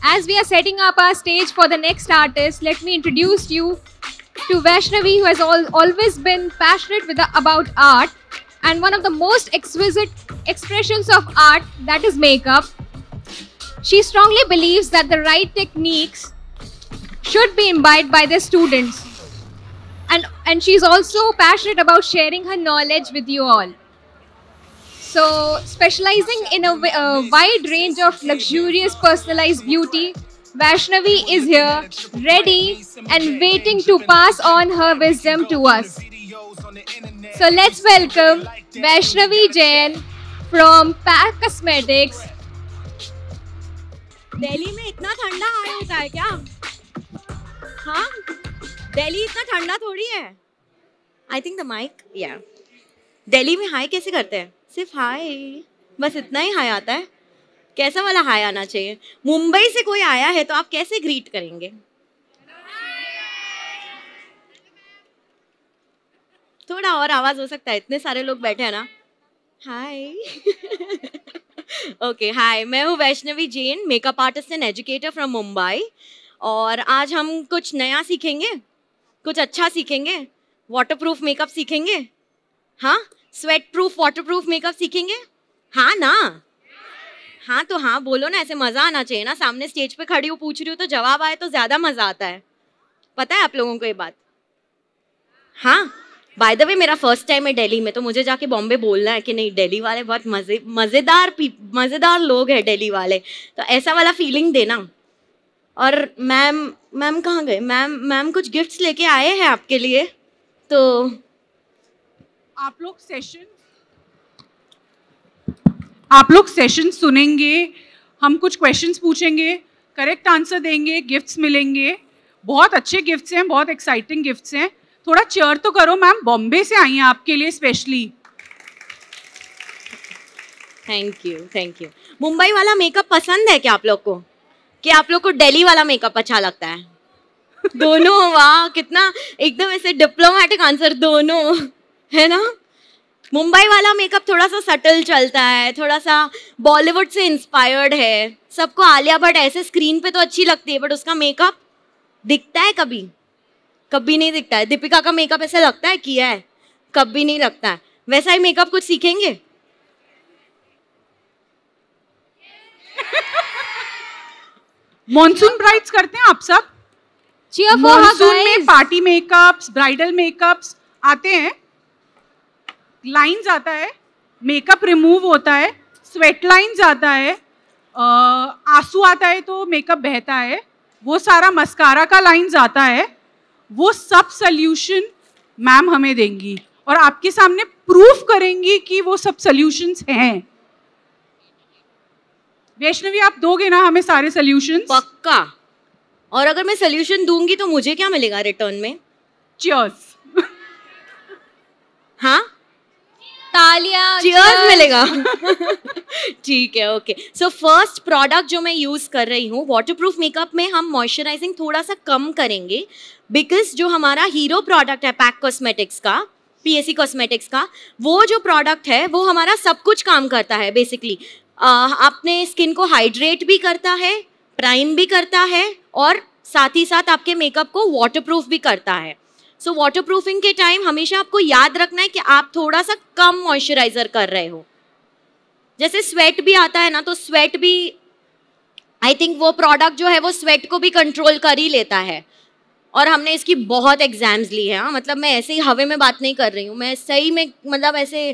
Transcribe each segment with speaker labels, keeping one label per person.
Speaker 1: As we are setting up our stage for the next artist, let me introduce you to Vaishnavi, who has always been passionate about art, and one of the most exquisite expressions of art, that is makeup. She strongly believes that the right techniques should be imbibed by the students. And she's also passionate about sharing her knowledge with you all. So, specializing in a wide range of luxurious personalized beauty, Vaishnavi is here, ready and waiting to pass on her wisdom to us. So let's welcome Vaishnavi Jain from PAC Cosmetics.
Speaker 2: Delhi में इतना ठंडा high होता है क्या? हाँ, दिल्ली इतना ठंडा थोड़ी है. I think the mic, yeah. Delhi में हाई कैसे करते हैं? सिर्फ हाई, बस इतना ही हाई आता है. कैसा वाला हाई आना चाहिए? मुंबई से कोई आया है तो आप कैसे ग्रीट करेंगे? थोड़ा और आवाज हो सकता है, इतने सारे लोग बैठे हैं ना. हाय. ओके, हाय, मैं हूँ Vaishnavi Jain, makeup artist and educator from Mumbai. और आज हम कुछ नया सीखेंगे, कुछ अच्छा सीखेंगे. वाटरप्रूफ मेकअप सीखेंगे. हाँ, स्वेट प्रूफ वाटरप्रूफ मेकअप सीखेंगे. हाँ ना? हाँ तो हाँ बोलो ना, ऐसे मज़ा आना चाहिए ना. सामने स्टेज पे खड़ी हूँ, पूछ रही हूँ तो जवाब आए तो ज़्यादा मज़ा आता है. पता है आप लोगों को ये बात? हाँ, बाय द वे मेरा फर्स्ट टाइम है दिल्ली में, तो मुझे जाके बॉम्बे बोलना है कि नहीं, दिल्ली वाले बहुत मज़ेदार लोग हैं दिल्ली वाले, तो ऐसा वाला फीलिंग देना. और मैम कहाँ गए? मैम कुछ गिफ्ट्स लेके आए हैं आपके लिए. तो
Speaker 3: आप लोग सेशन सुनेंगे, हम कुछ क्वेश्चंस पूछेंगे, करेक्ट आंसर देंगे, गिफ्ट्स मिलेंगे. बहुत अच्छे गिफ्ट्स हैं, बहुत एक्साइटिंग गिफ्ट्स हैं. थोड़ा चेयर तो करो मैम, बॉम्बे से आई हैं आपके लिए स्पेशली.
Speaker 2: Thank you. मुंबई वाला मेकअप पसंद है क्या आप लोग को? कि आप लोग को दिल्ली वाला मेकअप अच्छा लगता है? दोनों. वाह, कितना एकदम ऐसे डिप्लोमेटिक आंसर. दोनों है ना. मुंबई वाला मेकअप थोड़ा सा सटल चलता है, थोड़ा सा बॉलीवुड से इंस्पायर्ड है. सबको आलिया भट्ट ऐसे स्क्रीन पे तो अच्छी लगती है, बट उसका मेकअप दिखता है कभी नहीं दिखता है. दीपिका का मेकअप ऐसा लगता है किया है, कभी नहीं लगता है. वैसा ही मेकअप कुछ सीखेंगे.
Speaker 3: मॉनसून ब्राइड्स करते हैं आप सब? मॉनसून में पार्टी मेकअप्स, ब्राइडल मेकअप्स आते हैं, लाइंस आता है, मेकअप रिमूव होता है, स्वेट लाइंस आता है, आंसू आता है तो मेकअप बहता है, वो सारा मस्कारा का लाइंस आता है. वो सब सॉल्यूशन मैम हमें देंगी और आपके सामने प्रूफ करेंगी कि वो सब सॉल्यूशंस हैं. वैष्णवी, आप दोगे ना हमें सारे सॉल्यूशंस?
Speaker 2: पक्का. और अगर मैं सॉल्यूशन दूंगी तो मुझे क्या मिलेगा रिटर्न में?
Speaker 3: चीयर्स.
Speaker 2: हाँ,
Speaker 1: तालियां.
Speaker 2: चीयर्स मिलेगा. ठीक है, ओके. सो फर्स्ट प्रोडक्ट जो मैं यूज़ कर रही हूँ, वाटरप्रूफ मेकअप में हम मॉइस्चराइजिंग थोड़ा सा कम करेंगे, बिकॉज जो हमारा हीरो प्रोडक्ट है पैक कॉस्मेटिक्स का, पीएसी कॉस्मेटिक्स का, वो जो प्रोडक्ट है वो हमारा सब कुछ काम करता है बेसिकली. अपने स्किन को हाइड्रेट भी करता है, प्राइम भी करता है, और साथ ही साथ आपके मेकअप को वाटरप्रूफ भी करता है. सो वाटरप्रूफिंग के टाइम हमेशा आपको याद रखना है कि आप थोड़ा सा कम मॉइस्चराइजर कर रहे हो. जैसे स्वेट भी आता है ना, तो स्वेट भी आई थिंक वो प्रोडक्ट जो है वो स्वेट को भी कंट्रोल कर ही लेता है. और हमने इसकी बहुत एग्जाम्स ली है. हाँ, मतलब मैं ऐसे ही हवे में बात नहीं कर रही हूँ, मैं सही में, मतलब ऐसे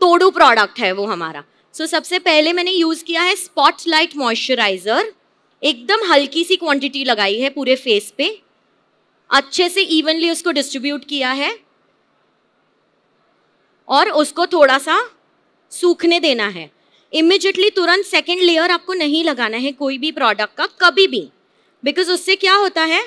Speaker 2: तोड़ू प्रोडक्ट है वो हमारा. सो सबसे पहले मैंने यूज़ किया है स्पॉटलाइट मॉइस्चराइजर. एकदम हल्की सी क्वांटिटी लगाई है पूरे फेस पे, अच्छे से इवनली उसको डिस्ट्रीब्यूट किया है और उसको थोड़ा सा सूखने देना है. इमिजिएटली तुरंत सेकेंड लेयर आपको नहीं लगाना है कोई भी प्रोडक्ट का, कभी भी, बिकॉज उससे क्या होता है,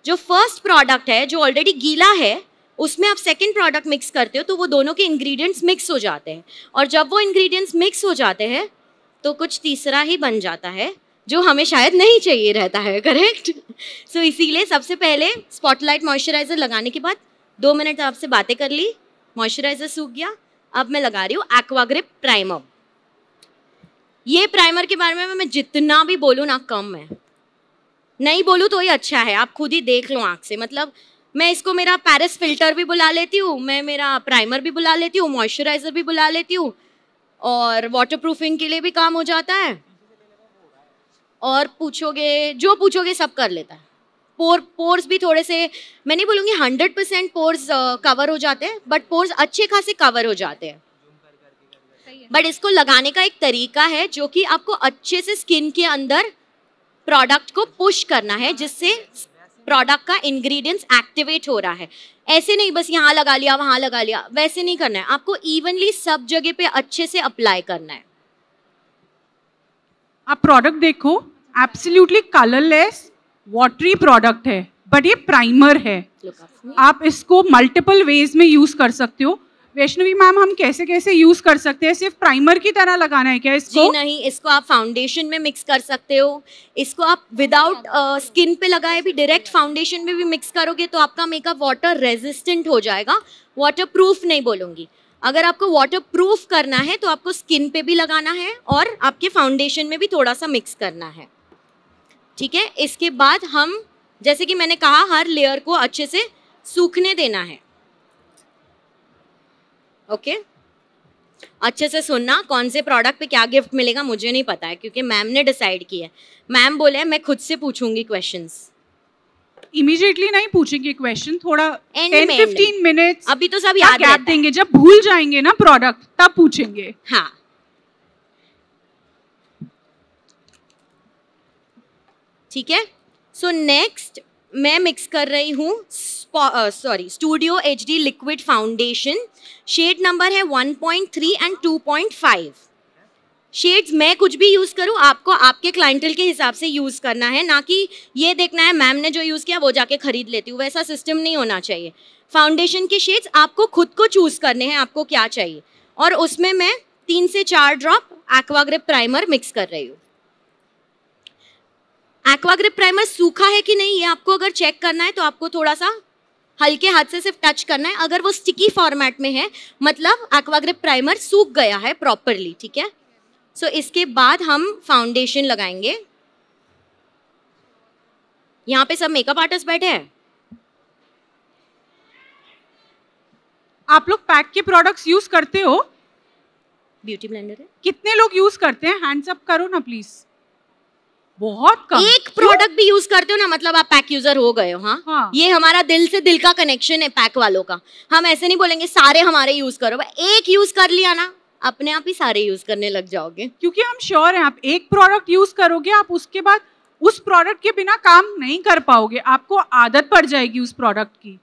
Speaker 2: जो फर्स्ट प्रोडक्ट है जो ऑलरेडी गीला है, उसमें आप सेकेंड प्रोडक्ट मिक्स करते हो तो वो दोनों के इंग्रेडिएंट्स मिक्स हो जाते हैं. और जब वो इंग्रेडिएंट्स मिक्स हो जाते हैं तो कुछ तीसरा ही बन जाता है, जो हमें शायद नहीं चाहिए रहता है. करेक्ट. सो इसीलिए सबसे पहले स्पॉटलाइट मॉइस्चराइजर लगाने के बाद 2 मिनट आपसे बातें कर ली, मॉइस्चराइजर सूख गया. अब मैं लगा रही हूँ एक्वा ग्रिप प्राइमर. ये प्राइमर के बारे में मैं जितना भी बोलूँ ना कम है, नहीं बोलूँ तो ही अच्छा है, आप खुद ही देख लो आँख से। मतलब मैं इसको मेरा पैरिस फिल्टर भी बुला लेती हूँ, मैं मेरा प्राइमर भी बुला लेती हूँ, मॉइस्चराइजर भी बुला लेती हूँ, और वाटर प्रूफिंग के लिए भी काम हो जाता है, और पूछोगे जो पूछोगे सब कर लेता है। पोर्स भी थोड़े से, मैं नहीं बोलूँगी 100% पोर्स कवर हो जाते हैं, बट पोर्स अच्छे खासे कवर हो जाते हैं। बट इसको लगाने का एक तरीका है जो कि आपको अच्छे से स्किन के अंदर प्रोडक्ट को पुश करना है, जिससे प्रोडक्ट का इंग्रेडिएंट्स एक्टिवेट हो रहा है। ऐसे नहीं बस यहाँ लगा लिया वहाँ लगा लिया, वैसे नहीं करना है, आपको इवनली सब जगह पे अच्छे से अप्लाई करना है।
Speaker 3: आप प्रोडक्ट देखो, एब्सोल्युटली कलरलेस वाटरी प्रोडक्ट है, बट ये प्राइमर है। आप इसको मल्टीपल वेज में यूज कर सकते हो। वैष्णवी मैम, हम कैसे कैसे यूज कर सकते हैं? सिर्फ प्राइमर की तरह लगाना है क्या इसको?
Speaker 2: जी नहीं, इसको आप फाउंडेशन में मिक्स कर सकते हो, इसको आप विदाउट स्किन पे लगाए भी डायरेक्ट फाउंडेशन में भी मिक्स करोगे तो आपका मेकअप वाटर रेजिस्टेंट हो जाएगा। वाटर प्रूफ नहीं बोलूँगी, अगर आपको वाटर प्रूफ करना है तो आपको स्किन पे भी लगाना है और आपके फाउंडेशन में भी थोड़ा सा मिक्स करना है, ठीक है। इसके बाद हम, जैसे कि मैंने कहा, हर लेयर को अच्छे से सूखने देना है। ओके, अच्छे से सुनना, कौन से प्रोडक्ट पे क्या गिफ्ट मिलेगा मुझे नहीं पता है, क्योंकि मैम ने डिसाइड किया है। मैम बोले मैं खुद से पूछूंगी क्वेश्चंस।
Speaker 3: इमीडिएटली नहीं पूछेंगे क्वेश्चन, थोड़ा
Speaker 2: 10-15
Speaker 3: मिनट्स,
Speaker 2: अभी तो सब याद
Speaker 3: गैप देंगे, जब भूल जाएंगे ना प्रोडक्ट तब पूछेंगे।
Speaker 2: हाँ, ठीक है। सो नेक्स्ट मैं मिक्स कर रही हूँ studio HD liquid foundation, shade number है 1.3 एंड 2.5। शेड्स मैं कुछ भी यूज़ करूँ, आपको आपके क्लाइंटल के हिसाब से यूज़ करना है, ना कि ये देखना है मैम ने जो यूज़ किया वो जाके खरीद लेती हूँ, वैसा सिस्टम नहीं होना चाहिए। फाउंडेशन के शेड्स आपको खुद को चूज़ करने हैं, आपको क्या चाहिए, और उसमें मैं 3 से 4 ड्रॉप एक्वाग्रिप प्राइमर मिक्स कर रही हूँ। एक्वाग्रिप प्राइमर सूखा है कि नहीं ये आपको अगर चेक करना है तो आपको थोड़ा सा हल्के हाथ से सिर्फ टच करना है। अगर वो स्टिकी फॉर्मेट में है मतलब एक्वाग्रिप प्राइमर सूख गया है प्रॉपरली, ठीक है। सो इसके बाद हम फाउंडेशन लगाएंगे। यहाँ पे सब मेकअप आर्टिस्ट बैठे हैं।
Speaker 3: आप लोग पैक के प्रोडक्ट्स यूज करते हो?
Speaker 2: ब्यूटी ब्लेंडर है।
Speaker 3: कितने लोग यूज करते हैं? हैंड्स अप करो ना प्लीज। बहुत कम।
Speaker 2: एक प्रोडक्ट भी यूज करते हो ना, मतलब आप पैक यूजर हो गए हो। हाँ? ये हमारा दिल से दिल का कनेक्शन है पैक वालों का। हम ऐसे नहीं बोलेंगे सारे हमारे यूज करो, एक यूज कर लिया ना अपने आप ही सारे यूज करने लग जाओगे,
Speaker 3: क्योंकि हम श्योर हैं आप एक प्रोडक्ट यूज करोगे, आप उसके बाद उस प्रोडक्ट के बिना काम नहीं कर पाओगे, आपको आदत पड़ जाएगी उस प्रोडक्ट की।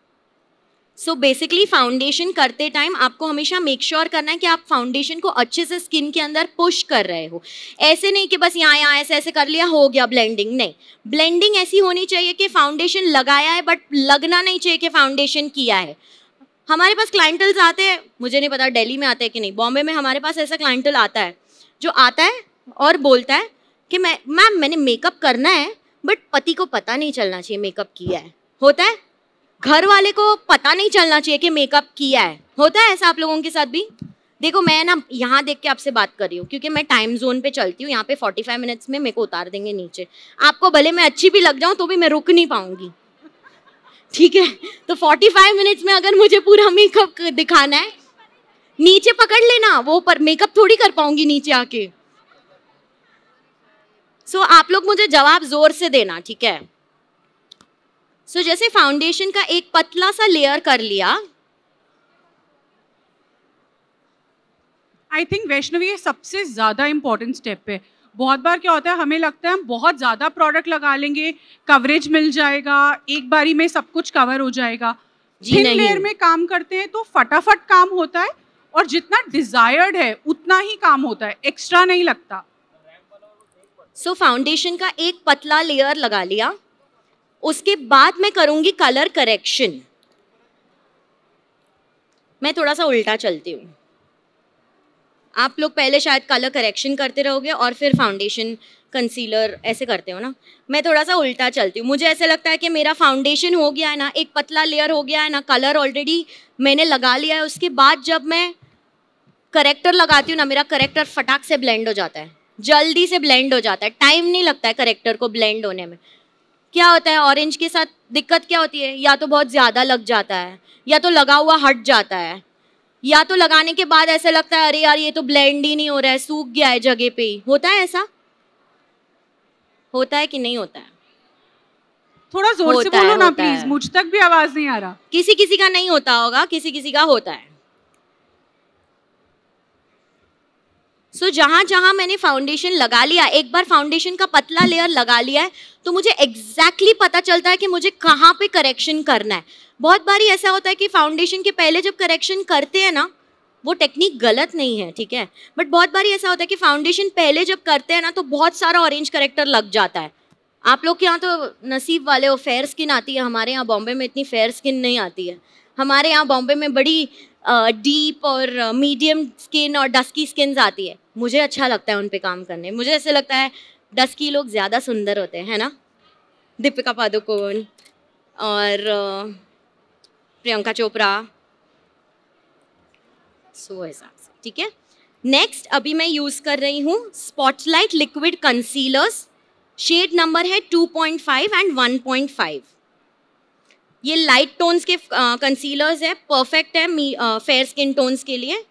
Speaker 2: सो बेसिकली फाउंडेशन करते टाइम आपको हमेशा मेक श्योर करना है कि आप फाउंडेशन को अच्छे से स्किन के अंदर पुश कर रहे हो। ऐसे नहीं कि बस यहाँ यहाँ ऐसे ऐसे कर लिया हो गया ब्लेंडिंग, नहीं। ब्लेंडिंग ऐसी होनी चाहिए कि फाउंडेशन लगाया है बट लगना नहीं चाहिए कि फाउंडेशन किया है। हमारे पास क्लाइंटल्स आते हैं, मुझे नहीं पता दिल्ली में आते हैं कि नहीं, बॉम्बे में हमारे पास ऐसा क्लाइंटल आता है जो आता है और बोलता है कि मैम मैंने मेकअप करना है बट पति को पता नहीं चलना चाहिए मेकअप किया है। होता है, घर वाले को पता नहीं चलना चाहिए कि मेकअप किया है। होता है ऐसा आप लोगों के साथ भी? देखो मैं ना यहाँ देख के आपसे बात कर रही हूँ क्योंकि मैं टाइम जोन पे चलती हूँ। यहाँ पे 45 मिनट्स में मेरे को उतार देंगे नीचे। आपको भले मैं अच्छी भी लग जाऊँ तो भी मैं रुक नहीं पाऊंगी, ठीक है। तो 45 मिनट्स में अगर मुझे पूरा मेकअप दिखाना है, नीचे पकड़ लेना, वो पर मेकअप थोड़ी कर पाऊंगी नीचे आके। सो आप लोग मुझे जवाब जोर से देना, ठीक है। सो जैसे फाउंडेशन का एक पतला सा लेयर कर लिया।
Speaker 3: आई थिंक वैष्णवी ये सबसे ज्यादा इंपॉर्टेंट स्टेप है। बहुत बार क्या होता है, हमें लगता है हम बहुत ज्यादा प्रोडक्ट लगा लेंगे, कवरेज मिल जाएगा, एक बारी में सब कुछ कवर हो जाएगा। थिन लेयर में काम करते हैं तो फटाफट काम होता है और जितना डिजायर्ड है उतना ही काम होता है, एक्स्ट्रा नहीं लगता।
Speaker 2: सो फाउंडेशन का एक पतला लेयर लगा लिया, उसके बाद मैं करूंगी कलर करेक्शन। मैं थोड़ा सा उल्टा चलती हूँ। आप लोग पहले शायद कलर करेक्शन करते रहोगे और फिर फाउंडेशन कंसीलर ऐसे करते हो ना, मैं थोड़ा सा उल्टा चलती हूँ। मुझे ऐसे लगता है कि मेरा फाउंडेशन हो गया है ना, एक पतला लेयर हो गया है ना, कलर ऑलरेडी मैंने लगा लिया है। उसके बाद जब मैं करेक्टर लगाती हूँ ना, मेरा करेक्टर फटाक से ब्लेंड हो जाता है। जल्दी से ब्लेंड हो जाता है, टाइम नहीं लगता है करेक्टर को ब्लेंड होने में। क्या होता है ऑरेंज के साथ दिक्कत क्या होती है, या तो बहुत ज़्यादा लग जाता है, या तो लगा हुआ हट जाता है, या तो लगाने के बाद ऐसा लगता है अरे यार ये तो ब्लेंड ही नहीं हो रहा है, सूख गया है जगह पे ही। होता है ऐसा? होता है कि नहीं होता है?
Speaker 3: थोड़ा जोर से बोलो ना प्लीज, मुझ तक भी आवाज नहीं आ रहा।
Speaker 2: किसी किसी का नहीं होता होगा, किसी किसी का होता है। सो जहां जहां मैंने फाउंडेशन लगा लिया, एक बार फाउंडेशन का पतला लेयर लगा लिया है तो मुझे एग्जैक्टली पता चलता है कि मुझे कहाँ पे करेक्शन करना है। बहुत बारी ऐसा होता है कि फाउंडेशन के पहले जब करेक्शन करते हैं ना, वो टेक्निक गलत नहीं है, ठीक है, बट बहुत बारी ऐसा होता है कि फाउंडेशन पहले जब करते हैं ना तो बहुत सारा ऑरेंज करेक्टर लग जाता है। आप लोग के यहाँ तो नसीब वाले हो, फेयर स्किन आती है, हमारे यहाँ बॉम्बे में इतनी फेयर स्किन नहीं आती है। हमारे यहाँ बॉम्बे में बड़ी डीप और मीडियम स्किन और डस्की स्किन्स आती है। मुझे अच्छा लगता है उन पे काम करने, मुझे ऐसे लगता है डस्की लोग ज़्यादा सुंदर होते हैं, है ना? दीपिका पादुकोण और प्रियंका चोपड़ा, सो ऐसा, ठीक है। नेक्स्ट अभी मैं यूज़ कर रही हूँ spotlight liquid concealers, shade number है 2.5 एंड 1.5। ये लाइट टोन्स के कंसीलर्स है, परफेक्ट है फेयर स्किन टोन्स के लिए,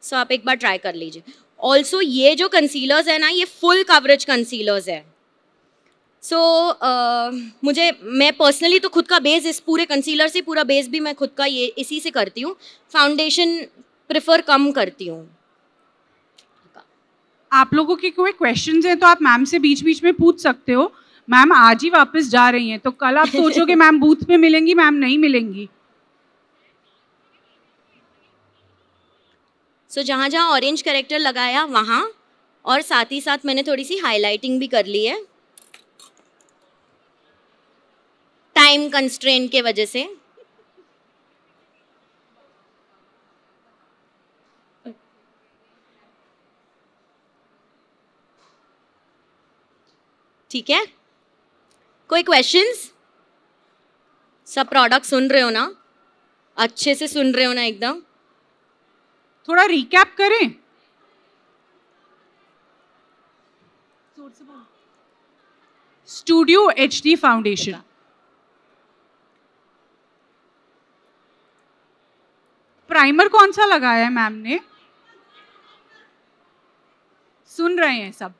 Speaker 2: सो आप एक बार ट्राई कर लीजिए। ऑल्सो ये जो कंसीलर्स है ना, ये फुल कवरेज कंसीलर्स है। सो मैं पर्सनली तो खुद का बेस इस पूरे कंसीलर से, पूरा बेस भी मैं खुद का ये इसी से करती हूँ, फाउंडेशन प्रेफर कम करती हूँ।
Speaker 3: आप लोगों के कोई क्वेश्चंस हैं तो आप मैम से बीच बीच में पूछ सकते हो। मैम आज ही वापस जा रही हैं, तो कल आप सोचोगे मैम बूथ पे मिलेंगी, मैम नहीं मिलेंगी।
Speaker 2: सो जहाँ जहाँ ऑरेंज करेक्टर लगाया वहाँ, और साथ ही साथ मैंने थोड़ी सी हाइलाइटिंग भी कर ली है टाइम कंस्ट्रेंट के वजह से। ठीक है, कोई क्वेश्चंस? सब प्रोडक्ट सुन रहे हो ना, अच्छे से सुन रहे हो ना एकदम?
Speaker 3: थोड़ा रिकैप करें। स्टूडियो HD फाउंडेशन, प्राइमर कौन सा लगाया है मैम ने? सुन रहे हैं सब?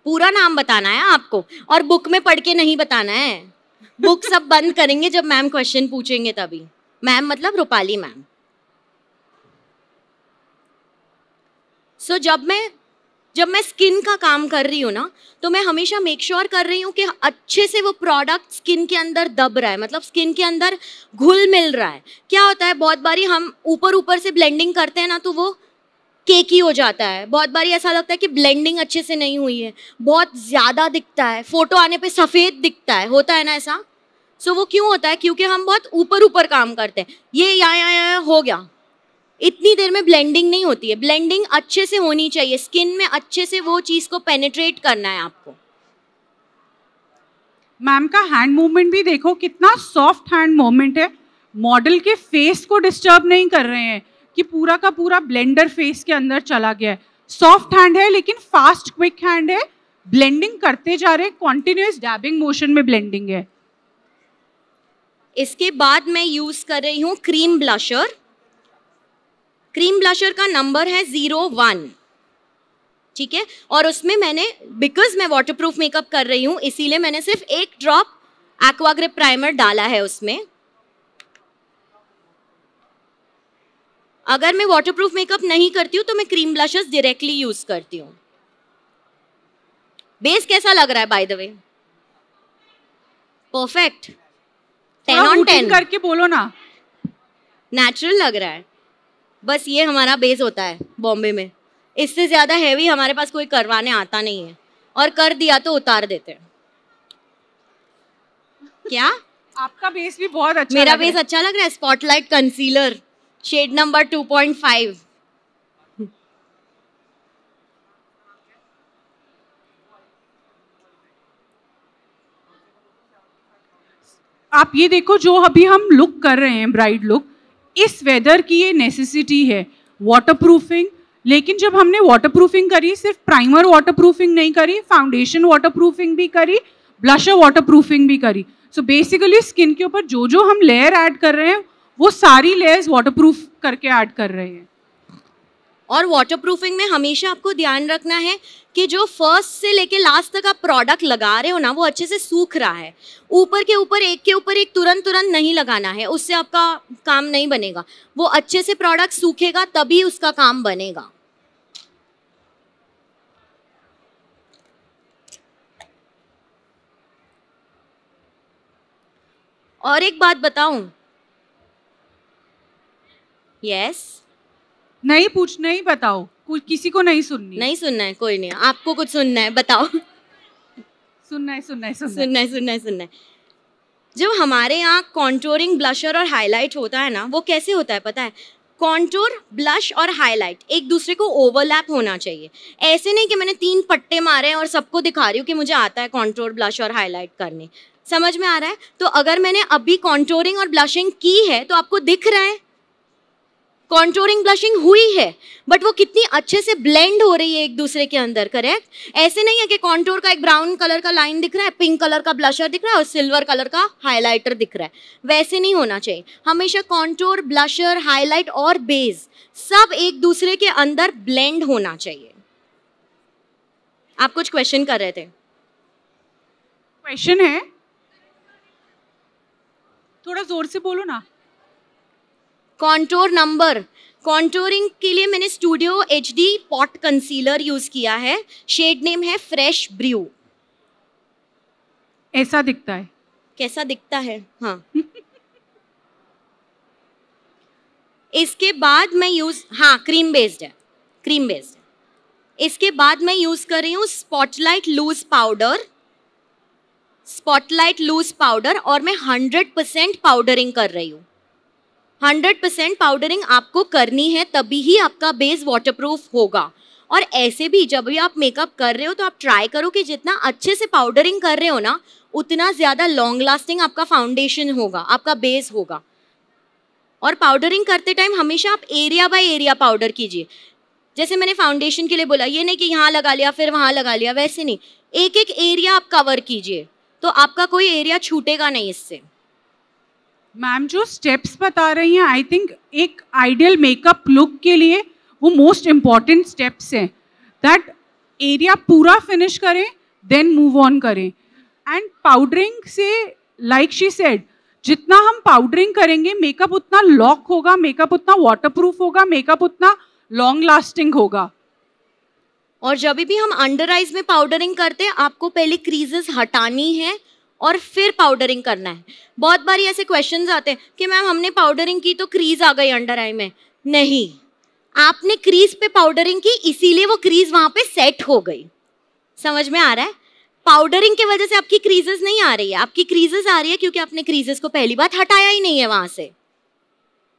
Speaker 2: पूरा नाम बताना है आपको, और बुक में पढ़ के नहीं बताना है। बुक सब बंद करेंगे जब मैम क्वेश्चन पूछेंगे तभी। मैम मतलब रूपाली मैम। सो जब मैं स्किन का काम कर रही हूँ ना, तो मैं हमेशा मेक श्योर कर रही हूँ कि अच्छे से वो प्रोडक्ट स्किन के अंदर दब रहा है, मतलब स्किन के अंदर घुल मिल रहा है। क्या होता है, बहुत बारी हम ऊपर से ब्लेंडिंग करते हैं ना तो वो केकी हो जाता है। बहुत बारी ऐसा लगता है कि ब्लेंडिंग अच्छे से नहीं हुई है, बहुत ज़्यादा दिखता है, फोटो आने पे सफ़ेद दिखता है, होता है ना ऐसा? सो वो क्यों होता है? क्योंकि हम बहुत ऊपर काम करते हैं। ये यहाँ हो गया, इतनी देर में ब्लेंडिंग नहीं होती है। ब्लेंडिंग अच्छे से होनी चाहिए, स्किन में अच्छे से वो चीज़ को पेनिट्रेट करना है आपको।
Speaker 3: मैम का हैंड मूवमेंट भी देखो, कितना सॉफ्ट हैंड मूवमेंट है, मॉडल के फेस को डिस्टर्ब नहीं कर रहे हैं कि पूरा का पूरा ब्लेंडर फेस के अंदर चला गया है। सॉफ्ट हैंड है लेकिन फास्ट क्विक हैंड है, ब्लेंडिंग करते जा रहे हैं, कॉन्टिन्यूअस डैबिंग मोशन में ब्लेंडिंग है।
Speaker 2: इसके बाद मैं यूज कर रही हूँ क्रीम ब्लशर। क्रीम ब्लशर का नंबर है 01, ठीक है, और उसमें मैंने, बिकॉज मैं वाटरप्रूफ मेकअप कर रही हूँ इसीलिए मैंने सिर्फ एक ड्रॉप एक्वा ग्रिप प्राइमर डाला है उसमें। अगर मैं वाटरप्रूफ मेकअप नहीं करती हूँ तो मैं क्रीम ब्लशर्स डायरेक्टली यूज करती हूँ। बेस कैसा लग रहा है by the way? Perfect, 10 on 10
Speaker 3: करके बोलो ना।
Speaker 2: नेचुरल लग रहा है। बस ये हमारा बेस होता है बॉम्बे में, इससे ज्यादा हैवी हमारे पास कोई करवाने आता नहीं है, और कर दिया तो उतार देते हैं। क्या
Speaker 3: आपका बेस भी बहुत अच्छा
Speaker 2: मेरा बेस अच्छा लग रहा है? Spotlight concealer, shade number 2.5।
Speaker 3: आप ये देखो, जो अभी हम लुक कर रहे हैं ब्राइड लुक, इस वेदर की ये नेसेसिटी है। वाटरप्रूफिंग, लेकिन जब हमने वाटरप्रूफिंग करी, सिर्फ प्राइमर वाटरप्रूफिंग नहीं करी, फाउंडेशन वाटरप्रूफिंग भी करी, ब्लशर वाटरप्रूफिंग भी करी। सो बेसिकली स्किन के ऊपर जो जो हम लेयर ऐड कर रहे हैं वो सारी लेयर्स वाटरप्रूफ करके ऐड कर रहे हैं।
Speaker 2: और वाटरप्रूफिंग में हमेशा आपको ध्यान रखना है कि जो फर्स्ट से लेके लास्ट तक आप प्रोडक्ट लगा रहे हो ना, वो अच्छे से सूख रहा है। ऊपर के ऊपर एक तुरंत नहीं लगाना है, उससे आपका काम नहीं बनेगा। वो अच्छे से प्रोडक्ट सूखेगा तभी उसका काम बनेगा। और एक बात बताऊं? यस
Speaker 3: नहीं पूछना ही, बताओ। किसी को नहीं सुननी।
Speaker 2: नहीं सुनना है, कोई नहीं, आपको कुछ सुनना है, बताओ।
Speaker 3: सुनना है।
Speaker 2: जब हमारे यहाँ कॉन्टोरिंग, ब्लशर और हाईलाइट होता है ना, वो कैसे होता है पता है? कॉन्टोर, ब्लश और हाईलाइट एक दूसरे को ओवरलैप होना चाहिए। ऐसे नहीं कि मैंने 3 पट्टे मारे हैं और सबको दिखा रही हूँ कि मुझे आता है कॉन्टोर, ब्लश और हाईलाइट करने। समझ में आ रहा है? तो अगर मैंने अभी कॉन्टोरिंग और ब्लशिंग की है तो आपको दिख रहा है कॉन्टोरिंग, ब्लशिंग हुई है, बट वो कितनी अच्छे से ब्लेंड हो रही है एक दूसरे के अंदर। करेक्ट? ऐसे नहीं है कि कॉन्टोर का एक ब्राउन कलर का लाइन दिख रहा है, पिंक कलर का ब्लशर दिख रहा है और सिल्वर कलर का हाईलाइटर दिख रहा है। वैसे नहीं होना चाहिए। हमेशा कॉन्टोर, ब्लशर, हाईलाइट और बेस सब एक दूसरे के अंदर ब्लेंड होना चाहिए। आप कुछ क्वेश्चन कर रहे थे?
Speaker 3: क्वेश्चन है, थोड़ा जोर से बोलो ना।
Speaker 2: कॉन्टोर नंबर, कॉन्टोरिंग के लिए मैंने studio HD pot concealer use किया है। शेड नेम है फ्रेश ब्रू।
Speaker 3: ऐसा दिखता है।
Speaker 2: कैसा दिखता है? हाँ। इसके बाद मैं क्रीम बेस्ड है। इसके बाद मैं यूज कर रही हूँ स्पॉटलाइट लूज पाउडर और मैं 100% पाउडरिंग कर रही हूँ। 100% पाउडरिंग आपको करनी है, तभी ही आपका बेस वाटरप्रूफ होगा। और ऐसे भी जब भी आप मेकअप कर रहे हो तो आप ट्राई करो कि जितना अच्छे से पाउडरिंग कर रहे हो ना, उतना ज़्यादा लॉन्ग लास्टिंग आपका फाउंडेशन होगा, आपका बेस होगा। और पाउडरिंग करते टाइम हमेशा आप एरिया बाय एरिया पाउडर कीजिए। जैसे मैंने फाउंडेशन के लिए बोला, ये नहीं कि यहाँ लगा लिया फिर वहाँ लगा लिया, वैसे नहीं। एक एक एरिया आप कवर कीजिए तो आपका कोई एरिया छूटेगा नहीं इससे।
Speaker 3: मैम जो स्टेप्स बता रही हैं, आई थिंक एक आइडियल मेकअप लुक के लिए वो मोस्ट इम्पॉर्टेंट स्टेप्स हैं। दैट एरिया पूरा फिनिश करें, देन मूव ऑन करें। एंड पाउडरिंग से, लाइक शी सेड, जितना हम पाउडरिंग करेंगे मेकअप उतना लॉक होगा, मेकअप उतना वाटरप्रूफ होगा, मेकअप उतना लॉन्ग लास्टिंग होगा।
Speaker 2: और जब भी हम अंडर आइज में पाउडरिंग करते हैं, आपको पहले क्रीजेस हटानी है और फिर पाउडरिंग करना है। बहुत बार ऐसे क्वेश्चंस आते हैं कि मैम हमने पाउडरिंग की तो क्रीज आ गई अंडर आई में। नहीं, आपने क्रीज पे पाउडरिंग की इसीलिए वो क्रीज वहां पे सेट हो गई। समझ में आ रहा है? पाउडरिंग की वजह से आपकी क्रीजेस नहीं आ रही है, आपकी क्रीजेस आ रही है क्योंकि आपने क्रीजेस को पहली बार हटाया ही नहीं है वहां से।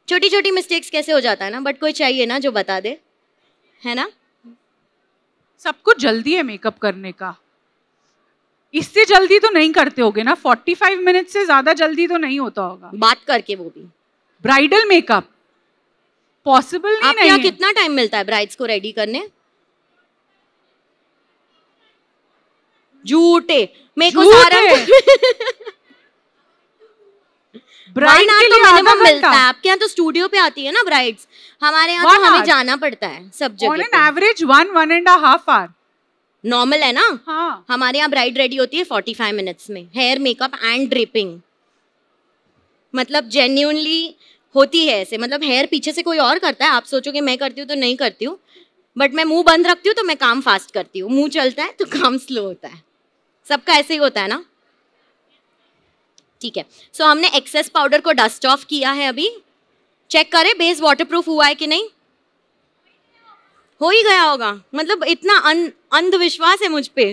Speaker 2: छोटी छोटी मिस्टेक्स कैसे हो जाता है ना, बट कोई चाहिए ना जो बता दे, है ना?
Speaker 3: सबको जल्दी है मेकअप करने का, इससे जल्दी तो नहीं करते होगे ना? 45 मिनट से ज्यादा जल्दी तो नहीं होता होगा
Speaker 2: बात करके। वो भी
Speaker 3: ब्राइडल मेकअप पॉसिबल नहीं।
Speaker 2: आपके यहाँ कितना टाइम मिलता है ब्राइड्स को रेडी करने? झूठे, मेरे को सारा
Speaker 3: ब्राइड के लिए
Speaker 2: मिनिमम मिलता है। आपके यहाँ तो स्टूडियो पे आती है ना ब्राइड्स, हमारे यहाँ तो हमें जाना पड़ता है सब जगह।
Speaker 3: On an average 1.5 hour
Speaker 2: normal है ना?
Speaker 3: हाँ।
Speaker 2: हमारे यहाँ ब्राइड रेडी होती है 45 मिनट्स में, हेयर, मेकअप एंड ड्रिपिंग। मतलब जेन्युइनली होती है ऐसे। मतलब हेयर पीछे से कोई और करता है, आप सोचोगे मैं करती हूँ तो नहीं करती हूँ, बट मैं मुंह बंद रखती हूँ तो मैं काम फास्ट करती हूँ, मुंह चलता है तो काम स्लो होता है। सबका ऐसे ही होता है ना? ठीक है, सो हमने एक्सेस पाउडर को डस्ट ऑफ किया है। अभी चेक करें बेस वाटरप्रूफ हुआ है कि नहीं। हो ही गया होगा, मतलब इतना अंधविश्वास है मुझ पे।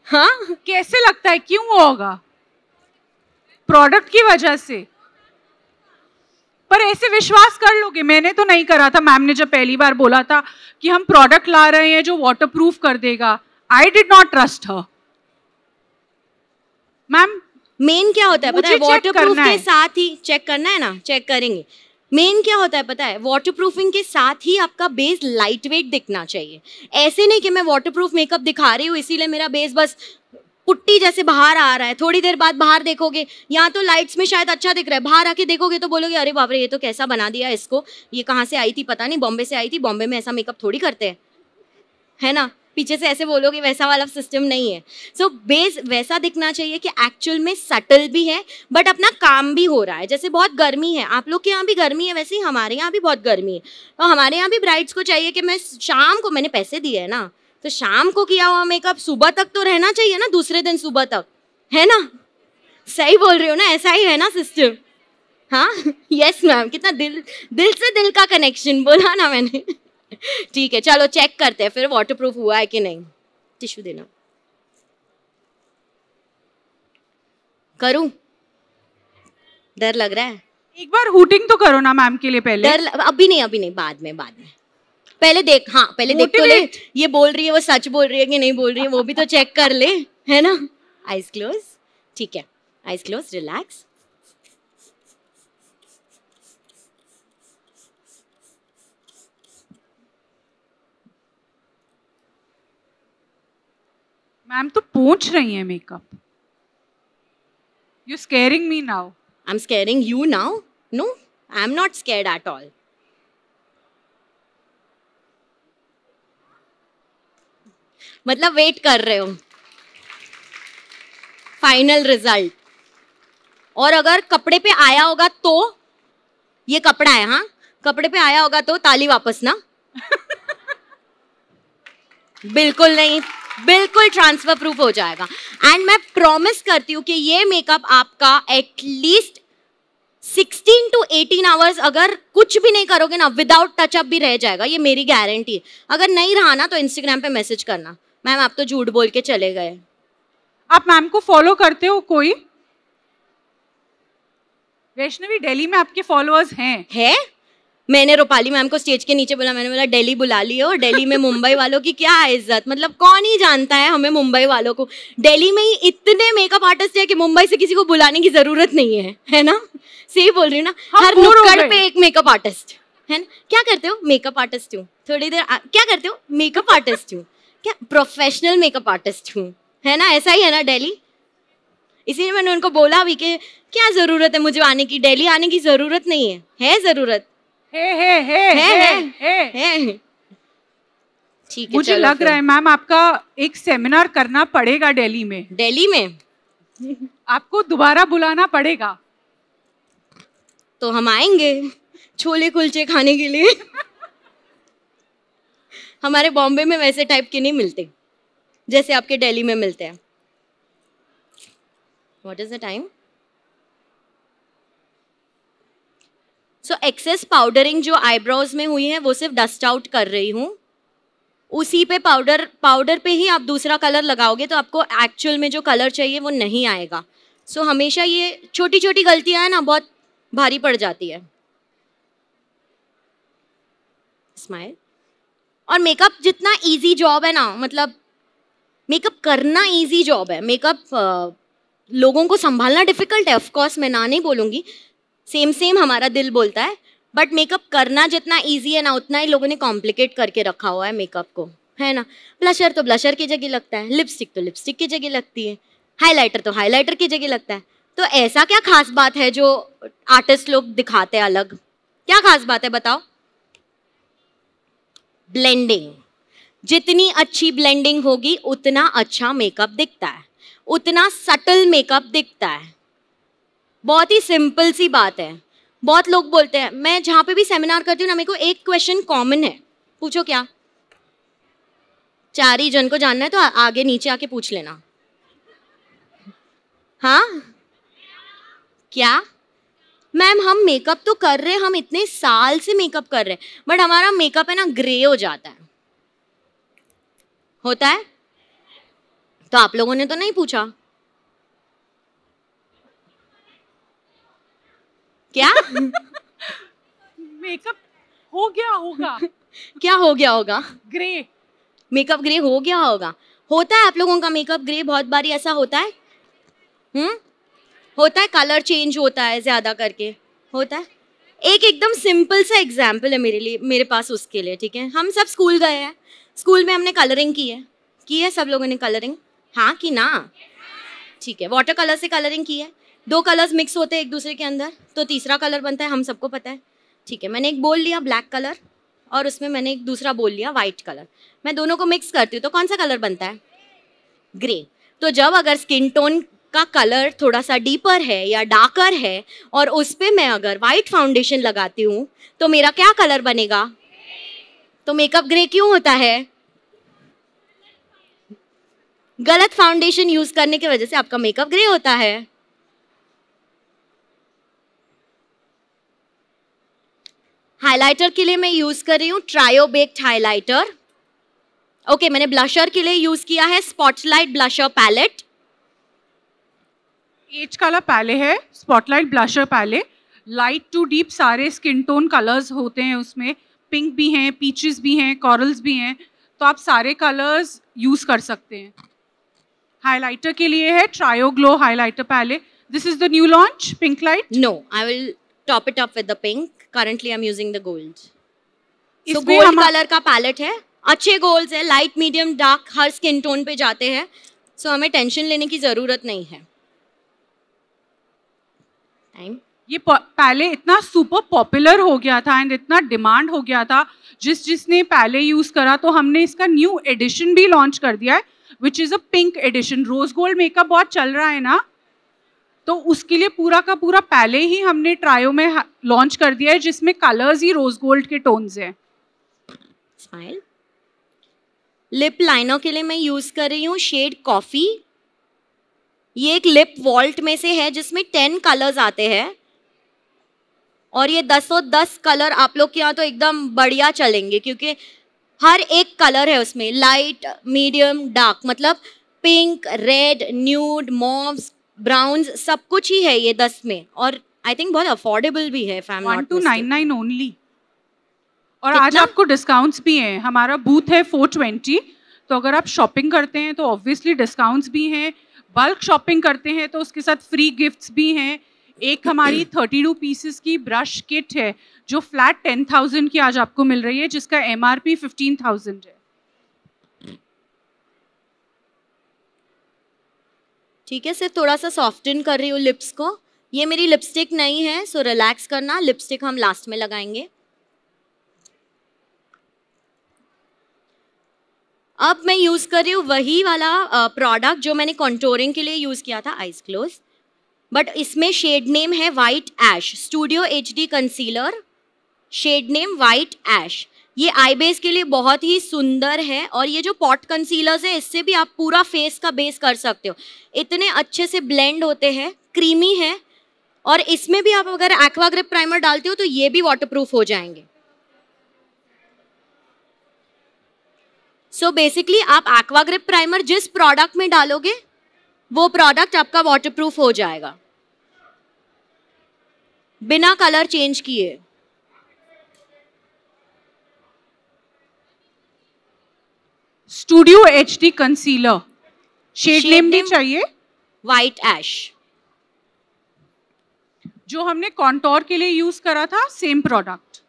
Speaker 2: हाँ,
Speaker 3: कैसे लगता है, क्यों होगा? प्रोडक्ट की वजह से। पर ऐसे विश्वास कर लोगे? मैंने तो नहीं करा था। मैम ने जब पहली बार बोला था कि हम प्रोडक्ट ला रहे हैं जो वाटरप्रूफ कर देगा, I did not trust her. Ma'am
Speaker 2: main क्या होता है पता है? वाटरप्रूफ के साथ ही चेक करना है ना, चेक करेंगे। मेन क्या होता है पता है, वाटरप्रूफिंग के साथ ही आपका बेस लाइट वेट दिखना चाहिए। ऐसे नहीं कि मैं वाटरप्रूफ मेकअप दिखा रही हूँ इसीलिए मेरा बेस बस पुट्टी जैसे बाहर आ रहा है, थोड़ी देर बाद बाहर देखोगे, यहाँ तो लाइट्स में शायद अच्छा दिख रहा है, बाहर आके देखोगे तो बोलोगे अरे बाप रे ये तो कैसा बना दिया इसको, ये कहाँ से आई थी पता नहीं, बॉम्बे से आई थी, बॉम्बे में ऐसा मेकअप थोड़ी करते हैं, है ना, पीछे से ऐसे बोलोगे, वैसा वाला सिस्टम नहीं है। सो बेस वैसा दिखना चाहिए कि एक्चुअल में सटल भी है बट अपना काम भी हो रहा है। जैसे बहुत गर्मी है, आप लोग के यहाँ भी गर्मी है, वैसे ही हमारे यहाँ भी बहुत गर्मी है, तो हमारे यहाँ भी ब्राइड्स को चाहिए कि मैं शाम को, मैंने पैसे दिए है ना, तो शाम को किया हुआ मेकअप सुबह तक तो रहना चाहिए ना, दूसरे दिन सुबह तक, है ना, सही बोल रही हो ना, ऐसा ही है ना सिस्टम। हाँ यस मैम, कितना दिल से दिल का कनेक्शन बोला ना मैंने। ठीक है चलो चेक करते हैं फिर वाटरप्रूफ हुआ है कि नहीं। टिश्यू देना, करूं, डर लग रहा है,
Speaker 3: एक बार हुटिंग तो करो ना मैम के लिए पहले।
Speaker 2: अभी नहीं, बाद में पहले देख, हाँ पहले देख तो ले, ये बोल रही है वो सच बोल रही है कि नहीं बोल रही है वो भी तो चेक कर ले, है ना। आइज क्लोज, ठीक है, आइज क्लोज, रिलैक्स।
Speaker 3: मैम तो पूछ रही है makeup. You scaring me now.
Speaker 2: I am scaring you now? No, I am not scared at all. मतलब वेट कर रहे हो फाइनल रिजल्ट, और अगर कपड़े पे आया होगा तो, ये कपड़ा है, हाँ कपड़े पे आया होगा तो ताली वापस ना। बिल्कुल नहीं, बिल्कुल ट्रांसफर प्रूफ हो जाएगा। एंड मैं प्रॉमिस करती हूँ कि ये मेकअप आपका एटलीस्ट 16 to 18 आवर्स अगर कुछ भी नहीं करोगे ना, विदाउट टचअप भी रह जाएगा, ये मेरी गारंटी है। अगर नहीं रहा ना तो इंस्टाग्राम पे मैसेज करना, मैम आप तो झूठ बोल के चले गए।
Speaker 3: आप मैम को फॉलो करते हो कोई? वैष्णवी, दिल्ली में आपके फॉलोअर्स हैं?
Speaker 2: है, मैंने रूपाली मैम को स्टेज के नीचे बोला, मैंने बोला दिल्ली बुला लियो, और दिल्ली में मुंबई वालों की क्या इज्जत, मतलब कौन ही जानता है हमें मुंबई वालों को। दिल्ली में ही इतने मेकअप आर्टिस्ट है कि मुंबई से किसी को बुलाने की जरूरत नहीं है ना, सही बोल रही हूँ ना। हर नुक्कड़ पे एक मेकअप आर्टिस्ट है ना। क्या करते हो? मेकअप आर्टिस्ट हूँ। थोड़ी देर क्या करते हो? मेकअप आर्टिस्ट हूँ। क्या प्रोफेशनल मेकअप आर्टिस्ट हूँ, है ना, ऐसा ही है ना दिल्ली। इसीलिए मैंने उनको बोला भी कि क्या जरूरत है मुझे आने की, दिल्ली आने की जरूरत नहीं है जरूरत है। ठीक है,
Speaker 3: मुझे लग रहा है मैम आपका एक सेमिनार करना पड़ेगा दिल्ली में।
Speaker 2: दिल्ली में
Speaker 3: आपको दोबारा बुलाना पड़ेगा।
Speaker 2: तो हम आएंगे छोले कुलचे खाने के लिए। हमारे बॉम्बे में वैसे टाइप के नहीं मिलते जैसे आपके दिल्ली में मिलते हैं। What is the time? So excess powdering जो आईब्रोज में हुई है वो सिर्फ डस्ट आउट कर रही हूँ। उसी पे पाउडर पे ही आप दूसरा कलर लगाओगे तो आपको एक्चुअल में जो कलर चाहिए वो नहीं आएगा। सो हमेशा ये छोटी छोटी गलतियां है ना बहुत भारी पड़ जाती है। स्माइल। और मेकअप जितना इजी जॉब है ना, मतलब मेकअप करना इजी जॉब है, मेकअप लोगों को संभालना डिफिकल्ट है। ऑफ कोर्स मैं ना नहीं बोलूँगी, सेम हमारा दिल बोलता है, बट मेकअप करना जितना इजी है ना उतना ही लोगों ने कॉम्प्लिकेट करके रखा हुआ है मेकअप को, है ना। ब्लशर तो ब्लशर की जगह लगता है, लिपस्टिक तो लिपस्टिक की जगह लगती है, हाइलाइटर तो हाइलाइटर की जगह लगता है। तो ऐसा क्या खास बात है जो आर्टिस्ट लोग दिखाते हैं अलग? क्या खास बात है बताओ? ब्लेंडिंग। जितनी अच्छी ब्लेंडिंग होगी उतना अच्छा मेकअप दिखता है, उतना सटल मेकअप दिखता है। बहुत ही सिंपल सी बात है। बहुत लोग बोलते हैं, मैं जहाँ पे भी सेमिनार करती हूँ ना, मेरे को एक क्वेश्चन कॉमन है, पूछो क्या? 4 ही जन को जानना है तो आगे नीचे आके पूछ लेना। हाँ क्या मैम, हम मेकअप तो कर रहे हैं, हम इतने साल से मेकअप कर रहे हैं, बट हमारा मेकअप है ना ग्रे हो जाता है। होता है? तो आप लोगों ने तो नहीं पूछा क्या?
Speaker 3: मेकअप हो गया होगा।
Speaker 2: क्या हो गया होगा?
Speaker 3: ग्रे।
Speaker 2: मेकअप ग्रे हो गया होगा। होता है आप लोगों का मेकअप ग्रे, बहुत बारी ऐसा होता है। होता है, कलर चेंज होता है ज्यादा करके, होता है। एक एकदम सिंपल सा एग्जाम्पल है मेरे लिए, मेरे पास उसके लिए, ठीक है। हम सब स्कूल गए हैं, स्कूल में हमने कलरिंग की है सब लोगों ने कलरिंग, हाँ कि ना? ठीक है, वाटर कलर से कलरिंग की है, 2 कलर्स मिक्स होते हैं एक दूसरे के अंदर तो तीसरा कलर बनता है, हम सबको पता है, ठीक है। मैंने एक बोल लिया ब्लैक कलर और उसमें मैंने एक दूसरा बोल लिया वाइट कलर, मैं दोनों को मिक्स करती हूँ तो कौन सा कलर बनता है? ग्रे। तो जब अगर स्किन टोन का कलर थोड़ा सा डीपर है या डार्कर है और उस पे मैं अगर वाइट फाउंडेशन लगाती हूँ तो मेरा क्या कलर बनेगा? तो मेकअप ग्रे क्यों होता है? गलत फाउंडेशन यूज करने की वजह से आपका मेकअप ग्रे होता है। हाइलाइटर के लिए मैं यूज कर रही हूँ ट्रायो बेक्ड हाइलाइटर। ओके, मैंने ब्लशर के लिए यूज किया है spotlight blusher palette.
Speaker 3: As colour palette है, spotlight blusher palette, light to deep सारे स्किन टोन कलर्स होते हैं उसमें, पिंक भी हैं, पीचेस भी हैं, कॉरल्स भी हैं, तो आप सारे कलर्स यूज कर सकते हैं। हाइलाइटर के लिए है trio glow highlighter palette, this is the new launch pink light.
Speaker 2: No, I will top it up with the pink, currently I am using the gold. So
Speaker 3: इसमें
Speaker 2: गोल्ड कलर का palette है, अच्छे golds है, light medium dark हर skin tone पे जाते हैं, सो हमें टेंशन लेने की जरूरत नहीं है। टाइम,
Speaker 3: ये पहले इतना सुपर पॉपुलर हो गया था एंड इतना डिमांड हो गया था, जिसने पहले यूज करा तो हमने इसका न्यू एडिशन भी लॉन्च कर दिया है which is a pink edition. Rose gold makeup बहुत चल रहा है ना, तो उसके लिए पूरा का पूरा पहले ही हमने ट्रायो में लॉन्च कर दिया है जिसमें कलर्स ही रोज गोल्ड के टोन्स हैं।
Speaker 2: स्माइल। लिप लाइनर के लिए मैं यूज कर रही हूँ शेड कॉफी। ये एक लिप वॉल्ट में से है जिसमें 10 कलर्स आते हैं और ये 10 कलर आप लोग के यहाँ तो एकदम बढ़िया चलेंगे क्योंकि हर एक कलर है उसमें, लाइट मीडियम डार्क, मतलब पिंक, रेड, न्यूड, मॉव्स, ब्राउन्स, सब कुछ ही है ये 10 में, और आई थिंक बहुत अफोर्डेबल भी है।
Speaker 3: 1299 ओनली। और
Speaker 2: कितना?
Speaker 3: आज आपको डिस्काउंट्स भी हैं, हमारा बूथ है 420, तो अगर आप शॉपिंग करते हैं तो ऑब्वियसली डिस्काउंट्स भी हैं, बल्क शॉपिंग करते हैं तो उसके साथ फ्री गिफ्ट्स भी हैं। एक हमारी 32 पीसेस की ब्रश किट है जो फ्लैट 10,000 की आज आपको मिल रही है, जिसका MRP 15,000 है।
Speaker 2: ठीक है, सिर्फ थोड़ा सा सॉफ्टन कर रही हूँ लिप्स को। ये मेरी लिपस्टिक नहीं है, सो रिलैक्स करना, लिपस्टिक हम लास्ट में लगाएंगे। अब मैं यूज कर रही हूँ वही वाला प्रोडक्ट जो मैंने कॉन्टोरिंग के लिए यूज किया था, आईज क्लोज, बट इसमें शेड नेम है white ash, studio HD concealer, shade name white ash. ये आई बेस के लिए बहुत ही सुंदर है और ये जो पॉट कंसीलर्स है इससे भी आप पूरा फेस का बेस कर सकते हो, इतने अच्छे से ब्लेंड होते हैं, क्रीमी है, और इसमें भी आप अगर एक्वा ग्रिप प्राइमर डालते हो तो ये भी वाटरप्रूफ हो जाएंगे। सो बेसिकली आप एक्वा ग्रिप प्राइमर जिस प्रोडक्ट में डालोगे वो प्रोडक्ट आपका वाटरप्रूफ हो जाएगा बिना कलर चेंज किए।
Speaker 3: Studio HD concealer, shade name भी चाहिए
Speaker 2: वाइट ऐश,
Speaker 3: जो हमने कॉन्टोर के लिए यूज करा था, सेम प्रोडक्ट।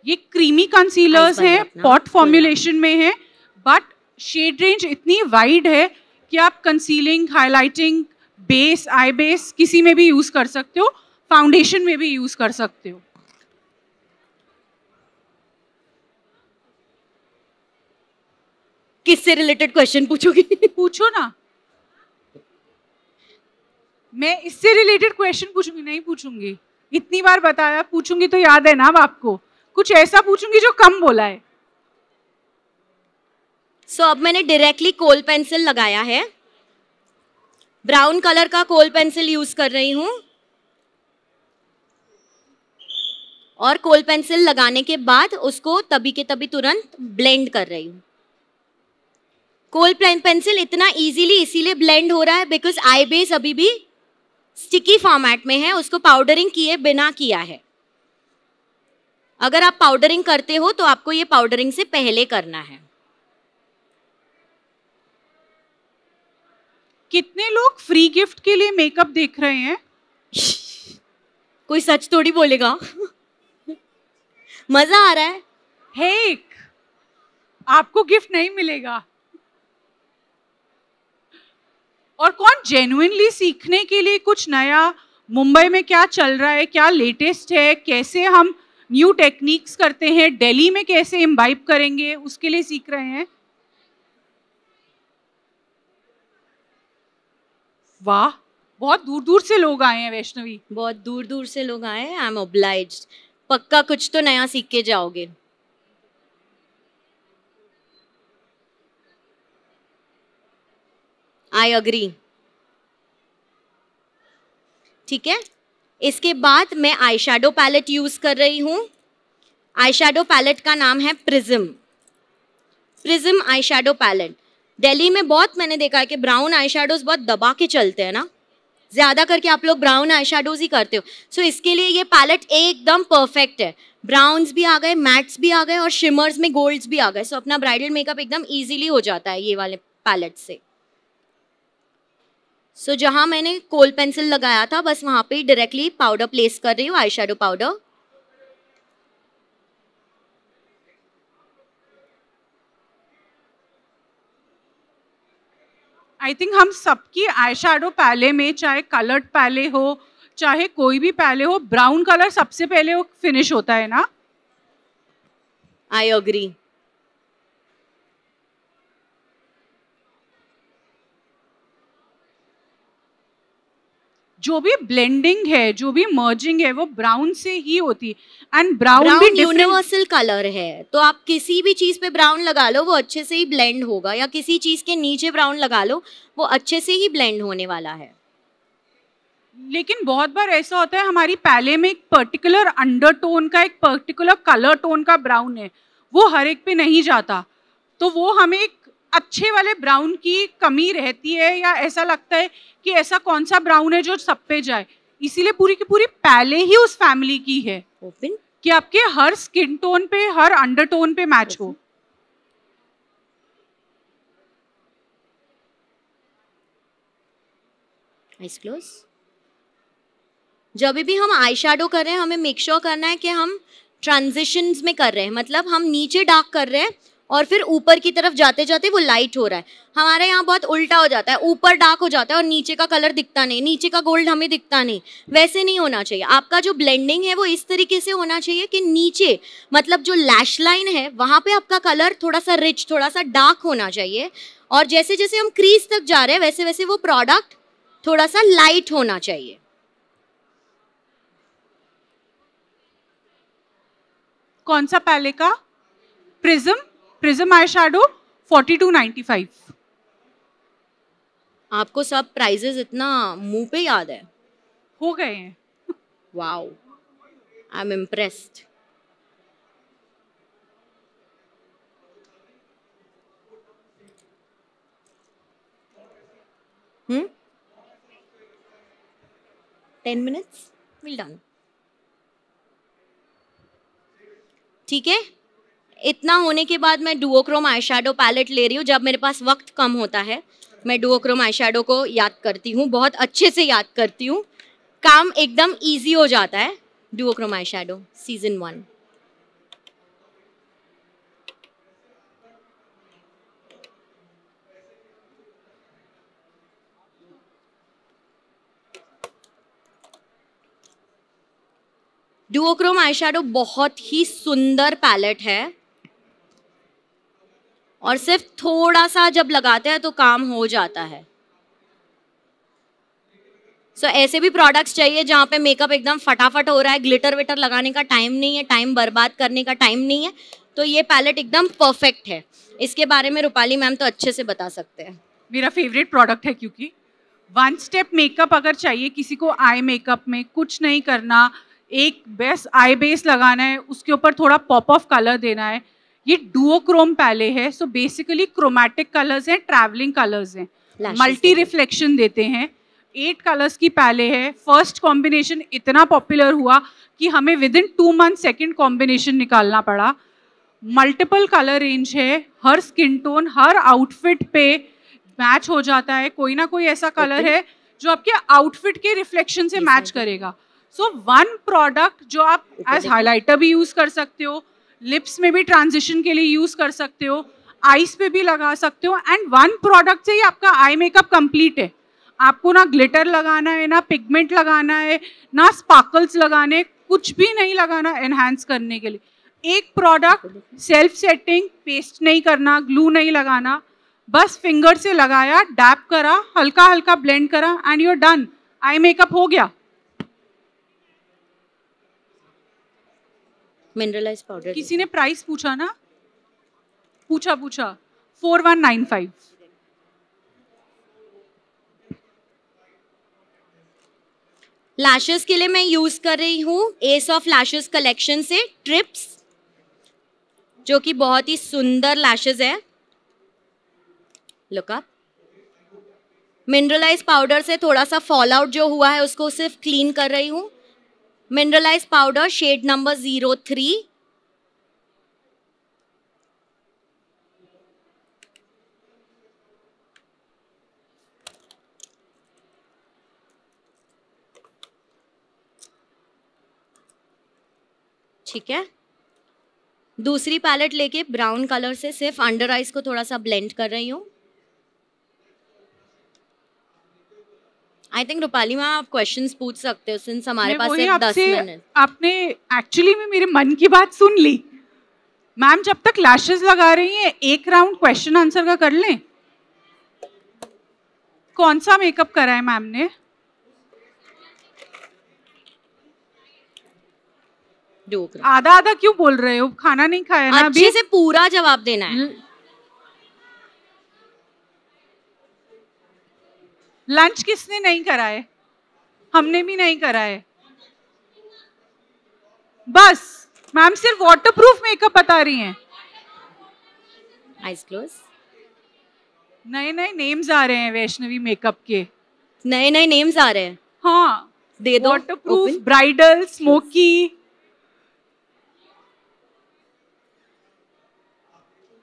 Speaker 3: ये क्रीमी कंसीलर्स हैं, पॉट फॉर्मुलेशन में है, बट शेड रेंज इतनी वाइड है कि आप कंसीलिंग, हाइलाइटिंग, बेस, आई बेस किसी में भी यूज कर सकते हो, फाउंडेशन में भी यूज कर सकते हो।
Speaker 2: किससे रिलेटेड क्वेश्चन पूछोगी?
Speaker 3: पूछो ना, मैं इससे रिलेटेड क्वेश्चन पूछूंगी? नहीं पूछूंगी, इतनी बार बताया, पूछूंगी तो याद है ना अब आपको, कुछ ऐसा पूछूंगी जो कम बोला है।
Speaker 2: सो अब मैंने डायरेक्टली कोल पेंसिल लगाया है, ब्राउन कलर का कोल पेंसिल यूज कर रही हूं, और कोल पेंसिल लगाने के बाद उसको तभी के तभी तुरंत ब्लेंड कर रही हूं। कोल पेंसिल इतना इजीली इसीलिए ब्लेंड हो रहा है बिकॉज आई बेस अभी भी स्टिकी फॉर्मेट में है, उसको पाउडरिंग किए बिना किया है। अगर आप पाउडरिंग करते हो तो आपको ये पाउडरिंग से पहले करना है।
Speaker 3: कितने लोग फ्री गिफ्ट के लिए मेकअप देख रहे हैं?
Speaker 2: कोई सच थोड़ी बोलेगा। मजा आ रहा है।
Speaker 3: हेक, आपको गिफ्ट नहीं मिलेगा। और कौन जेन्युइनली सीखने के लिए कुछ नया, मुंबई में क्या चल रहा है, क्या लेटेस्ट है, कैसे हम न्यू टेक्निक्स करते हैं, दिल्ली में कैसे इम्बाइब करेंगे, उसके लिए सीख रहे हैं। वाह, बहुत दूर दूर से लोग आए हैं वैष्णवी।
Speaker 2: बहुत दूर दूर से लोग आए हैं। I am obliged. पक्का कुछ तो नया सीख के जाओगे। I agree. ठीक है, इसके बाद मैं आई शैडो पैलेट यूज कर रही हूं। आई शैडो पैलेट का नाम है prism. Prism eye shadow palette. Delhi में बहुत मैंने देखा है कि ब्राउन आई शैडोज बहुत दबा के चलते हैं ना, ज्यादा करके आप लोग ब्राउन आई शैडोज ही करते हो। सो इसके लिए ये पैलेट एकदम परफेक्ट है। ब्राउन्स भी आ गए, मैट्स भी आ गए और शिमर्स में गोल्ड्स भी आ गए। सो अपना ब्राइडल मेकअप एकदम इजीली हो जाता है ये वाले पैलेट से। सो जहां मैंने कोल पेंसिल लगाया था बस वहां पे डायरेक्टली पाउडर प्लेस कर रही हूँ, eye shadow powder.
Speaker 3: I think हम सबकी आई शैडो पैले में, चाहे कलर्ड पैले हो चाहे कोई भी पैले हो, ब्राउन कलर सबसे पहले फिनिश होता है ना।
Speaker 2: I agree.
Speaker 3: जो भी ब्लेंडिंग है, जो भी मर्जिंग है, वो ब्राउन से ही होती है। एंड ब्राउन भी
Speaker 2: यूनिवर्सल कलर है, तो आप किसी भी चीज पे ब्राउन लगा लो वो अच्छे से ही ब्लेंड होगा, या किसी चीज के नीचे ब्राउन लगा लो वो अच्छे से ही ब्लेंड होने वाला है।
Speaker 3: लेकिन बहुत बार ऐसा होता है हमारी पैले में एक पर्टिकुलर अंडरटोन का, एक पर्टिकुलर कलर टोन का ब्राउन है, वो हर एक पे नहीं जाता, तो वो हमें एक अच्छे वाले ब्राउन की कमी रहती है, या ऐसा लगता है कि ऐसा कौन सा ब्राउन है जो सब पे जाए। इसीलिए पूरी की पूरी पैले ही उस फैमिली की है
Speaker 2: ओपन,
Speaker 3: कि आपके हर स्किन टोन पे, हर अंडरटोन पे मैच हो।
Speaker 2: Eyes close. जब भी हम आई शैडो कर रहे हैं हमें मेक श्योर करना है कि हम ट्रांजिशंस में कर रहे हैं, मतलब हम नीचे डार्क कर रहे हैं और फिर ऊपर की तरफ जाते जाते वो लाइट हो रहा है। हमारे यहाँ बहुत उल्टा हो जाता है, ऊपर डार्क हो जाता है और नीचे का कलर दिखता नहीं, नीचे का गोल्ड हमें दिखता नहीं। वैसे नहीं होना चाहिए। आपका जो ब्लेंडिंग है वो इस तरीके से होना चाहिए कि नीचे, मतलब जो लैश लाइन है वहाँ पे आपका कलर थोड़ा सा रिच, थोड़ा सा डार्क होना चाहिए, और जैसे जैसे हम क्रीज तक जा रहे हैं वैसे वैसे वो प्रोडक्ट थोड़ा सा लाइट होना चाहिए।
Speaker 3: कौन सा पैले का? Prism, prism eye shadow 4295।
Speaker 2: आपको सब प्राइजेस इतना मुंह पे याद है?
Speaker 3: हो गए हैं।
Speaker 2: Wow, I am impressed. Hmm, 10 minutes, we'll done। ठीक है, इतना होने के बाद मैं डुओक्रोम आई शैडो पैलेट ले रही हूँ। जब मेरे पास वक्त कम होता है मैं डुओक्रोम आई शैडो को याद करती हूँ, बहुत अच्छे से याद करती हूँ, काम एकदम इजी हो जाता है। Duochrome eyeshadow season 1। Duochrome eyeshadow बहुत ही सुंदर पैलेट है और सिर्फ थोड़ा सा जब लगाते हैं तो काम हो जाता है। सो ऐसे भी प्रोडक्ट्स चाहिए जहाँ पे मेकअप एकदम फटाफट हो रहा है, ग्लिटर विटर लगाने का टाइम नहीं है, टाइम बर्बाद करने का टाइम नहीं है, तो ये पैलेट एकदम परफेक्ट है। इसके बारे में रूपाली मैम तो अच्छे से बता सकते हैं।
Speaker 3: मेरा फेवरेट प्रोडक्ट है, क्योंकि वन स्टेप मेकअप अगर चाहिए किसी को, आई मेकअप में कुछ नहीं करना, एक बेस आई बेस लगाना है, उसके ऊपर थोड़ा पॉप ऑफ कलर देना है, ये डुओक्रोम पैले है। सो बेसिकली क्रोमैटिक कलर्स हैं, ट्रैवलिंग कलर्स हैं, मल्टी रिफ्लेक्शन देते हैं। 8 कलर्स की पैले है। फर्स्ट कॉम्बिनेशन इतना पॉपुलर हुआ कि हमें with in 2 month second combination निकालना पड़ा। मल्टीपल कलर रेंज है, हर स्किन टोन, हर आउटफिट पे मैच हो जाता है। कोई ना कोई ऐसा कलर है जो आपके आउटफिट के रिफ्लेक्शन से मैच करेगा। सो वन प्रोडक्ट जो आप एज हाइलाइटर भी यूज कर सकते हो, लिप्स में भी ट्रांजिशन के लिए यूज कर सकते हो, आईज पे भी लगा सकते हो, एंड वन प्रोडक्ट से ही आपका आई मेकअप कंप्लीट है. आपको ना ग्लिटर लगाना है, ना पिगमेंट लगाना है, ना स्पार्कल्स लगाने, कुछ भी नहीं लगाना एनहांस करने के लिए. एक प्रोडक्ट, सेल्फ सेटिंग, पेस्ट नहीं करना, ग्लू नहीं लगाना, बस फिंगर से लगाया, डैप करा, हल्का हल्का ब्लेंड करा and you are done. Eye makeup हो गया.
Speaker 2: Mineralize powder.
Speaker 3: किसी ने प्राइस पूछा ना? पूछा 4195.
Speaker 2: लैशेस के लिए मैं यूज कर रही हूँ एस ऑफ लैशेस कलेक्शन से ट्रिप्स, जो कि बहुत ही सुंदर लैशेस है. Look up. मिनरलाइज पाउडर से थोड़ा सा फॉल आउट जो हुआ है उसको सिर्फ क्लीन कर रही हूँ. Mineralize powder shade number 03. ठीक है. दूसरी पैलेट लेके ब्राउन कलर से सिर्फ अंडर आइज को थोड़ा सा ब्लेंड कर रही हूँ. आई थिंक रूपाली मैम आप क्वेश्चंस पूछ सकते हो सिंस हमारे पास सिर्फ 10 मिनट.
Speaker 3: आपने एक्चुअली में मेरे मन की बात सुन ली. मैम जब तक लैशेस लगा रही हैं एक राउंड क्वेश्चन आंसर का कर लें. कौन सा मेकअप करा है मैम ने? आधा आधा क्यों बोल रहे हो? खाना नहीं खाया ना अभी?
Speaker 2: अच्छे से पूरा जवाब देना है.
Speaker 3: लंच किसने नहीं करा है? हमने भी नहीं करा है. बस मैम सिर्फ वाटरप्रूफ मेकअप बता रही हैं.
Speaker 2: Eyes close.
Speaker 3: नए नए नेम्स आ रहे हैं वैष्णवी मेकअप के.
Speaker 2: नए नए नेम्स आ रहे हैं.
Speaker 3: हाँ
Speaker 2: दे दो.
Speaker 3: Waterproof, bridal, smoky.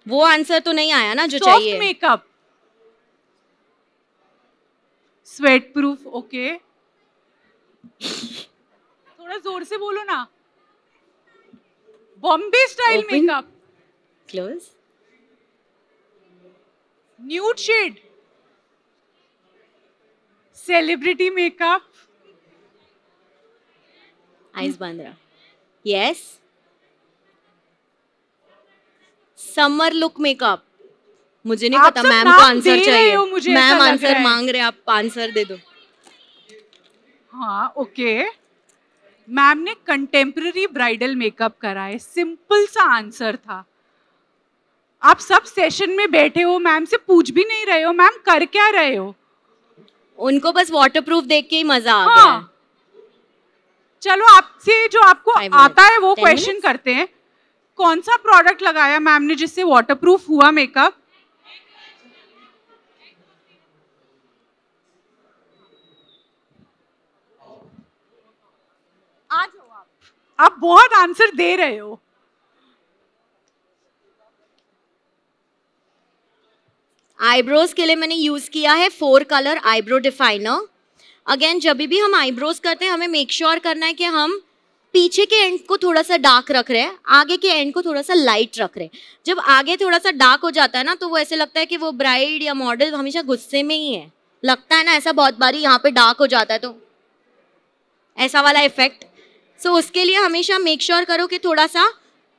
Speaker 2: वो आंसर तो नहीं आया ना जो
Speaker 3: सॉफ्ट
Speaker 2: चाहिए.
Speaker 3: Makeup, sweat proof. ओके थोड़ा जोर से बोलो ना. Bombay style makeup.
Speaker 2: Close.
Speaker 3: Nude shade, celebrity makeup.
Speaker 2: Eyes बंद रहा. यस. Summer look makeup. मुझे नहीं पता, मैम को आंसर चाहिए. मैम आंसर मांग रहे, आप आंसर दे दो.
Speaker 3: हाँ ओके. मैम ने कंटेम्पररी ब्राइडल मेकअप करा है. सिंपल सा आंसर था. आप सब सेशन में बैठे हो, मैम से पूछ भी नहीं रहे हो मैम कर क्या रहे हो.
Speaker 2: उनको बस वाटरप्रूफ देख के ही मजा आ गया.
Speaker 3: चलो आपसे जो आपको आता है वो क्वेश्चन करते हैं. कौन सा प्रोडक्ट लगाया मैम ने जिससे वाटरप्रूफ हुआ मेकअप? आ जाओ. आप बहुत आंसर दे रहे हो.
Speaker 2: आईब्रोज के लिए मैंने यूज किया है 4 कलर आईब्रो डिफाइनर. अगेन जब भी हम आईब्रोज करते हैं हमें मेक श्योर करना है कि हम पीछे के एंड को थोड़ा सा डार्क रख रहे हैं, आगे के एंड को थोड़ा सा लाइट रख रहे हैं. जब आगे थोड़ा सा डार्क हो जाता है ना तो वो ऐसे लगता है कि वो ब्राइड या मॉडल हमेशा गुस्से में ही है. लगता है ना ऐसा बहुत बारी यहाँ पे डार्क हो जाता है तो ऐसा वाला इफेक्ट. सो उसके लिए हमेशा मेक श्योर करो कि थोड़ा सा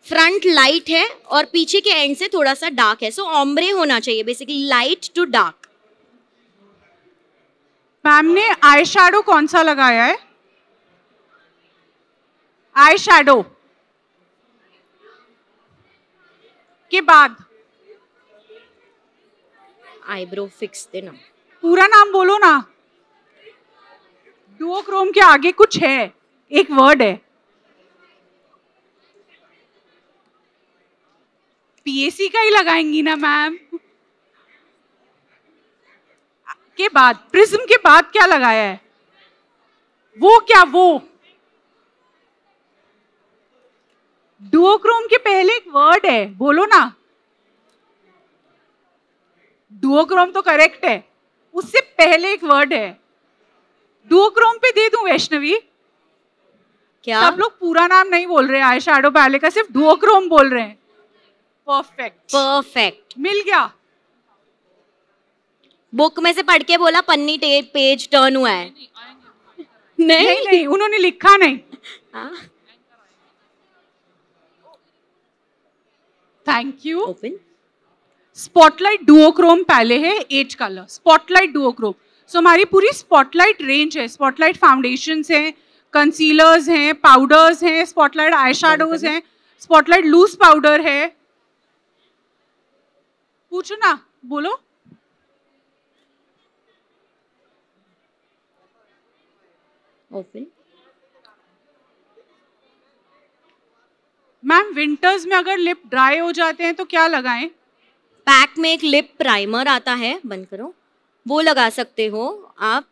Speaker 2: फ्रंट लाइट है और पीछे के एंड से थोड़ा सा डार्क है. सो ऑम्ब्रे होना चाहिए, basically light to dark.
Speaker 3: Ma'am ने आई शैडो कौन सा लगाया है? आई शैडो के बाद
Speaker 2: आईब्रो फिक्स देना.
Speaker 3: पूरा नाम बोलो ना. डुओक्रोम के आगे कुछ है, एक वर्ड है. पीएसी का ही लगाएंगी ना मैम. के बाद प्रिज्म के बाद क्या लगाया है? वो क्या वो डुओक्रोम के पहले एक वर्ड है, बोलो ना. डुओक्रोम तो करेक्ट है, उससे पहले एक वर्ड है. डुओक्रोम पे दे दूं वैष्णवी?
Speaker 2: क्या?
Speaker 3: सब लोग पूरा नाम नहीं बोल रहे आई शैडो पैलेट का, सिर्फ डुओक्रोम बोल रहे हैं। Perfect
Speaker 2: perfect.
Speaker 3: मिल गया।
Speaker 2: बुक में से पढ़ के बोला पन्नी पेज टर्न हुआ है।
Speaker 3: नहीं उन्होंने लिखा नहीं। Thank you.
Speaker 2: ओपन।
Speaker 3: स्पॉटलाइट डुओक्रोम पहले है 8 कलर, स्पॉटलाइट डुओक्रोम। सो हमारी पूरी स्पॉटलाइट रेंज है। स्पॉटलाइट फाउंडेशंस हैं, कंसीलर्स हैं, पाउडर्स हैं, स्पॉटलाइट आई शैडोज हैं, स्पॉटलाइट लूज पाउडर है। पूछो ना, बोलो।
Speaker 2: ओपन।
Speaker 3: मैम विंटर्स में अगर लिप ड्राई हो जाते हैं तो क्या लगाएं?
Speaker 2: पैक में एक लिप प्राइमर आता है, बंद करो, वो लगा सकते हो आप।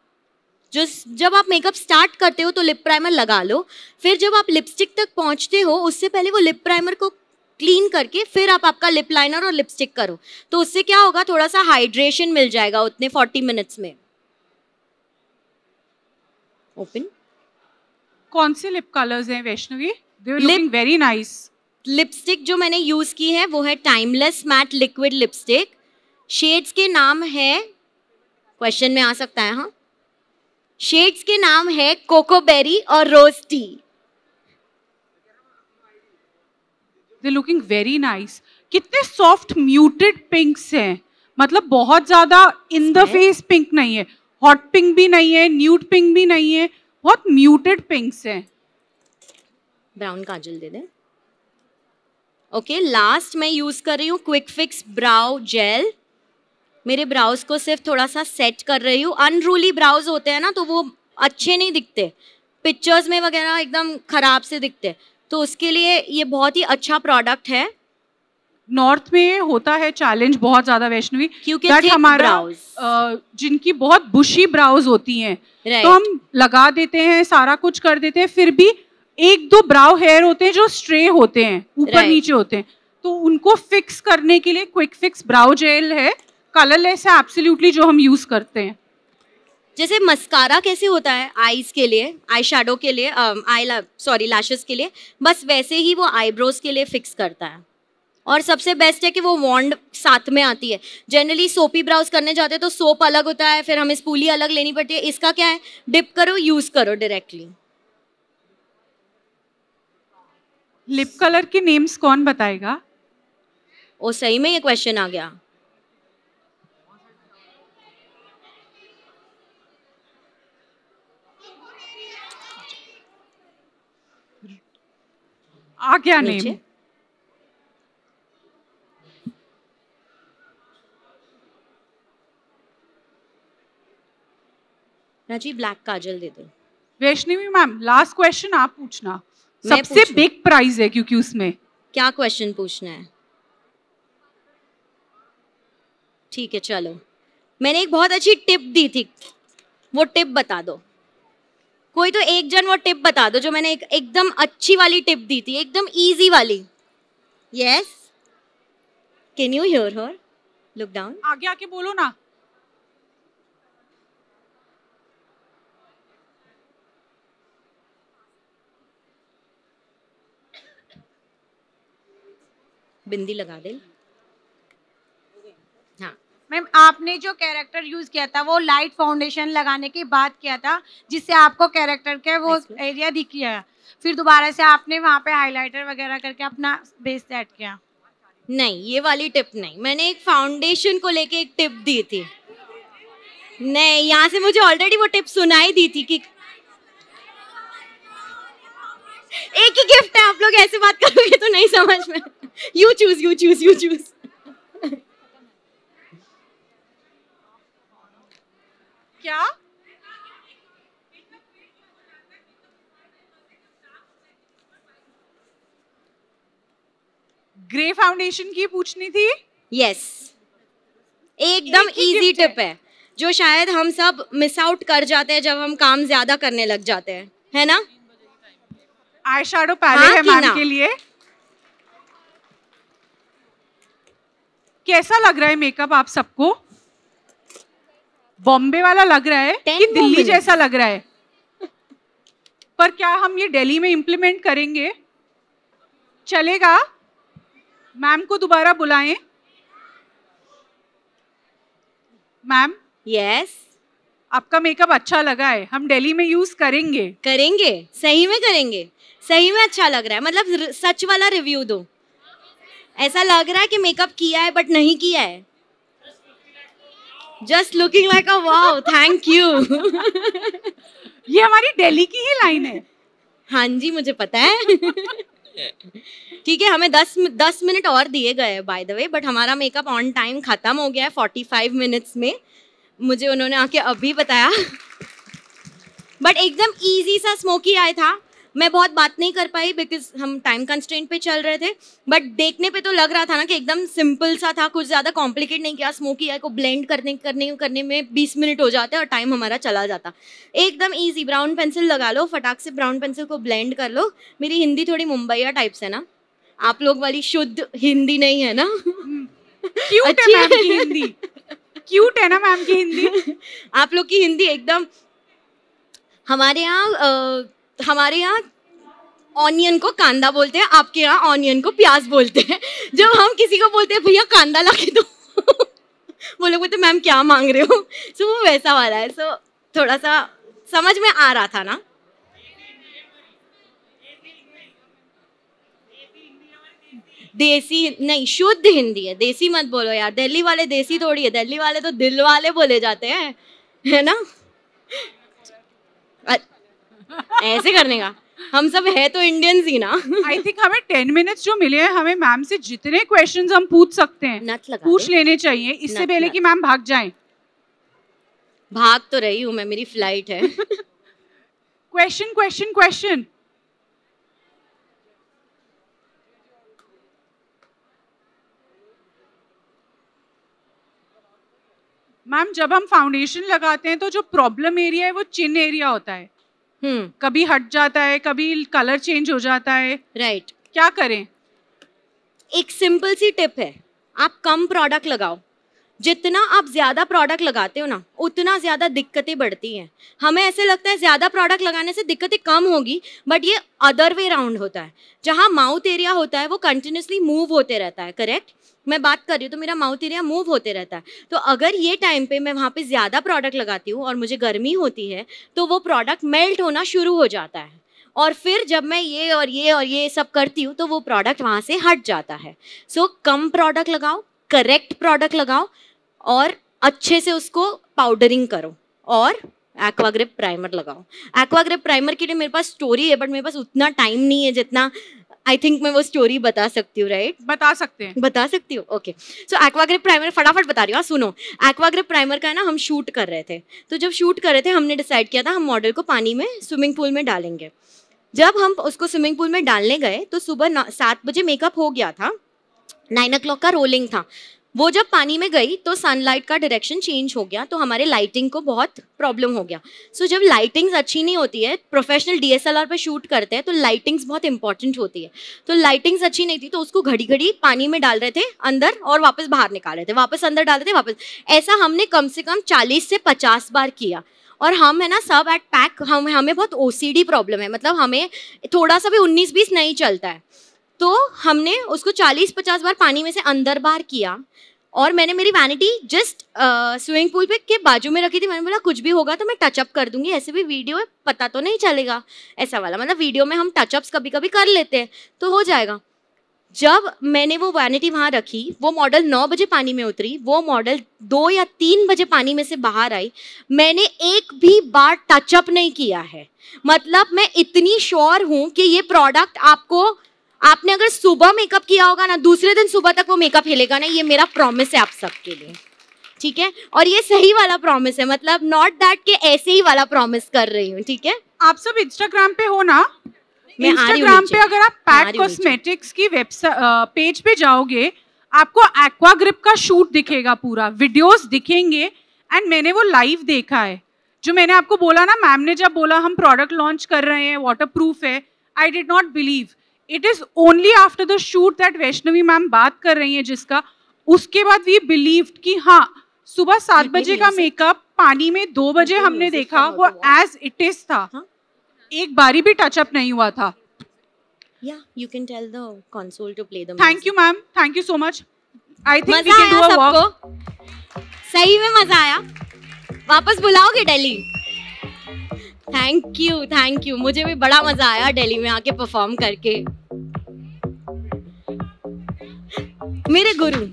Speaker 2: जब आप मेकअप स्टार्ट करते हो तो लिप प्राइमर लगा लो, फिर जब आप लिपस्टिक तक पहुंचते हो उससे पहले वो लिप प्राइमर को क्लीन करके फिर आप आपका लिप लाइनर और लिपस्टिक करो, तो उससे क्या होगा, थोड़ा सा हाइड्रेशन मिल जाएगा उतने 40 मिनट्स में। ओपन।
Speaker 3: कौन से लिप कलर्स हैं Vaishnavi? They are looking very nice.
Speaker 2: Lipstick जो मैंने यूज की है वो है timeless matte liquid lipstick. Shades के नाम है, क्वेश्चन में आ सकता है, हाँ, शेड्स के नाम है कोकोबेरी और rose tea.
Speaker 3: They looking very nice. कितने सॉफ्ट म्यूटेड पिंक्स हैं, मतलब बहुत ज्यादा इन द फेस पिंक नहीं है, हॉट पिंक भी नहीं है, न्यूड पिंक भी नहीं है, बहुत म्यूटेड पिंक्स हैं।
Speaker 2: ब्राउन काजल दे दें। ओके, लास्ट मैं यूज कर रही हूँ क्विक फिक्स ब्राउ जेल। मेरे ब्राउज को सिर्फ थोड़ा सा सेट कर रही हूँ। अनरूली ब्राउज होते हैं ना तो वो अच्छे नहीं दिखते, पिक्चर्स में वगैरह एकदम खराब से दिखते, तो उसके लिए ये बहुत ही अच्छा प्रोडक्ट है।
Speaker 3: नॉर्थ में होता है चैलेंज बहुत ज्यादा वैष्णवी,
Speaker 2: क्योंकि
Speaker 3: हमारा जिनकी बहुत बुशी ब्राउज होती हैं, तो हम लगा देते हैं, सारा कुछ कर देते हैं, फिर भी एक दो ब्राउ हेयर होते हैं जो स्ट्रे होते हैं, ऊपर नीचे होते हैं, तो उनको फिक्स करने के लिए क्विक फिक्स ब्राउ जेल है, कलरलेस है एब्सोल्युटली, जो हम यूज करते हैं।
Speaker 2: जैसे मस्कारा कैसे होता है आईज के लिए, आई शैडो के लिए, लैशेस के लिए, बस वैसे ही वो आईब्रोज के लिए फिक्स करता है। और सबसे बेस्ट है कि वो वॉन्ड साथ में आती है। जनरली सोपी ब्राउज करने जाते हैं तो सोप अलग होता है, फिर हमें स्पूली अलग लेनी पड़ती है। इसका क्या है, डिप करो, यूज करो डायरेक्टली।
Speaker 3: लिप कलर के नेम्स कौन बताएगा?
Speaker 2: ओ सही में ये क्वेश्चन आ गया।
Speaker 3: आ गया नेम।
Speaker 2: राजी ब्लैक काजल दे दो।
Speaker 3: वैष्णवी मैम लास्ट क्वेश्चन आप पूछना, सबसे बिग प्राइज है क्योंकि उसमें।
Speaker 2: क्या क्वेश्चन पूछना है? ठीक है चलो, मैंने एक बहुत अच्छी टिप दी थी, वो टिप बता दो। कोई तो एक जन वो टिप बता दो जो मैंने एकदम अच्छी वाली टिप दी थी, एकदम इजी वाली। Yes, can you here her? Look down.
Speaker 3: आगे आके बोलो ना।
Speaker 2: बिंदी लगा दे। हाँ
Speaker 4: मैम, आपने जो कैरेक्टर यूज किया था वो लाइट फाउंडेशन लगाने के बाद किया था, जिससे आपको कैरेक्टर के वो एरिया दिख गया, फिर दोबारा से आपने वहाँ पे हाइलाइटर वगैरह करके अपना बेस सेट किया?
Speaker 2: नहीं, ये वाली टिप नहीं, मैंने एक फाउंडेशन को लेके एक टिप दी थी। नहीं, यहाँ से मुझे ऑलरेडी वो टिप सुनाई दी थी कि एक ही गिफ्ट है, आप लोग ऐसे बात करोगे तो नहीं समझ में। You choose you choose you choose.
Speaker 3: क्या ग्रे फाउंडेशन की पूछनी थी?
Speaker 2: यस, एकदम इजी टिप है जो शायद हम सब मिस आउट कर जाते हैं जब हम काम ज्यादा करने लग जाते हैं, है ना?
Speaker 3: आई शैडो पहले है मैम के लिए। कैसा लग रहा है मेकअप आप सबको? बॉम्बे वाला लग रहा है कि दिल्ली जैसा लग रहा है? पर क्या हम ये दिल्ली में इम्प्लीमेंट करेंगे? चलेगा? मैम को दोबारा बुलाएं। मैम,
Speaker 2: यस,
Speaker 3: आपका मेकअप अच्छा लगा है, हम दिल्ली में यूज करेंगे।
Speaker 2: करेंगे, सही में करेंगे, सही में अच्छा लग रहा है। मतलब सच वाला रिव्यू दो। ऐसा लग रहा है कि मेकअप किया है बट नहीं किया है। Just looking like a wow, thank you.
Speaker 3: ये हमारी दिल्ली की ही लाइन है।
Speaker 2: हाँ जी, मुझे पता है। ठीक है, हमें 10 मिनट और दिए गए बाय द वे, बट हमारा मेकअप ऑन टाइम खत्म हो गया है 45 मिनट्स में। मुझे उन्होंने आके अभी बताया। बट एकदम इजी सा स्मोकी आई था। मैं बहुत बात नहीं कर पाई बिकॉज हम टाइम कंस्ट्रेंट पे चल रहे थे, बट देखने पे तो लग रहा था ना कि एकदम सिंपल सा था, कुछ ज़्यादा कॉम्प्लिकेट नहीं किया। स्मोकी आई को ब्लेंड करने में 20 मिनट हो जाते और टाइम हमारा चला जाता। एकदम इजी, ब्राउन पेंसिल लगा लो, फटाक से ब्राउन पेंसिल को ब्लेंड कर लो। मेरी हिंदी थोड़ी मुंबईया टाइप्स है ना, आप लोग वाली शुद्ध हिंदी नहीं है ना।
Speaker 3: क्यूट है मैम की हिंदी, क्यूट है ना मैम की हिंदी।
Speaker 2: आप लोग की हिंदी एकदम, हमारे यहाँ ऑनियन को कांदा बोलते हैं, आपके यहाँ ऑनियन को प्याज बोलते हैं। जब हम किसी को बोलते हैं भैया कांदा ला के दो, वो लोग बोलते मैम क्या मांग रहे हो। सो वो वैसा वाला है। सो थोड़ा सा समझ में आ रहा था ना। देसी नहीं, शुद्ध हिंदी है, देसी मत बोलो यार। दिल्ली वाले देसी थोड़ी है, दिल्ली वाले तो दिल वाले बोले जाते हैं, है ना। ऐसे करने का, हम सब है तो इंडियंस ही ना।
Speaker 3: आई थिंक हमें 10 मिनट्स जो मिले हैं, हमें मैम से जितने क्वेश्चंस हम पूछ सकते हैं पूछ लेने चाहिए, इससे पहले कि मैम भाग जाएं।
Speaker 2: भाग तो रही हूँ मैं, मेरी फ्लाइट है।
Speaker 3: Question question question. मैम, जब हम फाउंडेशन लगाते हैं तो जो प्रॉब्लम एरिया है वो चिन एरिया होता है। कभी हट जाता है, कभी कलर चेंज हो जाता है।
Speaker 2: राइट।
Speaker 3: क्या करें?
Speaker 2: एक सिंपल सी टिप है, आप कम प्रोडक्ट लगाओ। जितना आप ज्यादा प्रोडक्ट लगाते हो ना, उतना ज्यादा दिक्कतें बढ़ती हैं। हमें ऐसे लगता है ज्यादा प्रोडक्ट लगाने से दिक्कतें कम होगी, बट ये अदर वे राउंड होता है। जहाँ माउथ एरिया होता है वो कंटिन्यूसली मूव होते रहता है। करेक्ट, मैं बात कर रही हूँ तो मेरा माउथ एरिया मूव होते रहता है। तो अगर ये टाइम पे मैं वहाँ पे ज़्यादा प्रोडक्ट लगाती हूँ और मुझे गर्मी होती है, तो वो प्रोडक्ट मेल्ट होना शुरू हो जाता है। और फिर जब मैं ये और ये सब करती हूँ तो वो प्रोडक्ट वहाँ से हट जाता है। सो कम प्रोडक्ट लगाओ, करेक्ट प्रोडक्ट लगाओ और अच्छे से उसको पाउडरिंग करो और एक्वाग्रिप प्राइमर लगाओ। एक्वाग्रिप प्राइमर के लिए मेरे पास स्टोरी है, बट मेरे पास उतना टाइम नहीं है जितना आई थिंक मैं वो स्टोरी बता सकती हूँ। राइट,
Speaker 3: बता सकते हैं।
Speaker 2: बता सकती हूँ, ओके। सो एक्वाग्रिप प्राइमर फटाफट बता रही हूँ, सुनो। एक्वाग्रिप प्राइमर का है ना, हम शूट कर रहे थे, तो जब शूट कर रहे थे हमने डिसाइड किया था हम मॉडल को पानी में स्विमिंग पूल में डालेंगे। जब हम उसको स्विमिंग पूल में डालने गए तो सुबह 7 बजे मेकअप हो गया था, 9 o'clock का रोलिंग था। वो जब पानी में गई तो सनलाइट का डायरेक्शन चेंज हो गया, तो हमारे लाइटिंग को बहुत प्रॉब्लम हो गया। सो जब लाइटिंग्स अच्छी नहीं होती है, प्रोफेशनल DSLR पे शूट करते हैं तो लाइटिंग्स बहुत इंपॉर्टेंट होती है। तो लाइटिंग्स अच्छी नहीं थी तो उसको घड़ी घड़ी पानी में डाल रहे थे अंदर और वापस बाहर निकाल रहे थे, वापस अंदर डाल रहे थे, वापस। ऐसा हमने कम से कम 40 से 50 बार किया। और हम है ना सब एट पैक, हमें बहुत OCD प्रॉब्लम है, मतलब हमें थोड़ा सा भी 19-20 नहीं चलता है। तो हमने उसको 40-50 बार पानी में से अंदर बाहर किया। और मैंने मेरी वैनिटी जस्ट स्विमिंग पूल पे के बाजू में रखी थी। मैंने बोला कुछ भी होगा तो मैं टचअप कर दूंगी, ऐसे भी वीडियो है पता तो नहीं चलेगा, ऐसा वाला। मतलब वीडियो में हम टचअप्स कभी कभी कर लेते हैं तो हो जाएगा। जब मैंने वो वैनिटी वहाँ रखी, वो मॉडल 9 बजे पानी में उतरी, वो मॉडल 2 या 3 बजे पानी में से बाहर आई। मैंने एक भी बार टचअप नहीं किया है। मतलब मैं इतनी श्योर हूँ कि ये प्रोडक्ट आपने अगर सुबह मेकअप किया होगा ना, दूसरे दिन सुबह तक वो मेकअप हिलेगा नहीं। ये मेरा प्रॉमिस है आप सबके लिए, ठीक है। और ये सही वाला प्रॉमिस है, मतलब नॉट दैट कि ऐसे ही वाला प्रॉमिस कर रही हूँ, ठीक है।
Speaker 3: आप सब इंस्टाग्राम पे हो ना? इंस्टाग्राम पे अगर आप पैक कॉस्मेटिक्स की पेज पे जाओगे, आपको एक्वाग्रिप का शूट दिखेगा, पूरा वीडियोस दिखेंगे। एंड मैंने वो लाइव देखा है, जो मैंने आपको बोला ना, मैम ने जब बोला हम प्रोडक्ट लॉन्च कर रहे हैं, वाटरप्रूफ है, I did not believe. It is only after the shoot that Vaishnavi ma'am बात कर रही हैं जिसका, उसके बाद वी बिलीव्ड कि हाँ, सुबह 7 बजे का मेकअप पानी में 2 बजे हमने देखा, वो एज इट इज था। एक बारी भी टचअप नहीं हुआ था।
Speaker 2: Yeah, you can tell the console to play the
Speaker 3: Thank
Speaker 2: music.
Speaker 3: you ma'am, thank you so much. I think we
Speaker 2: मजा
Speaker 3: कैन डू
Speaker 2: आया
Speaker 3: अ वॉक।
Speaker 2: सबको? सही में मजा आया? वापस बुलाओगे दिल्ली? थैंक यू, मुझे भी बड़ा मजा आया दिल्ली में आके परफॉर्म करके। मेरे गुरु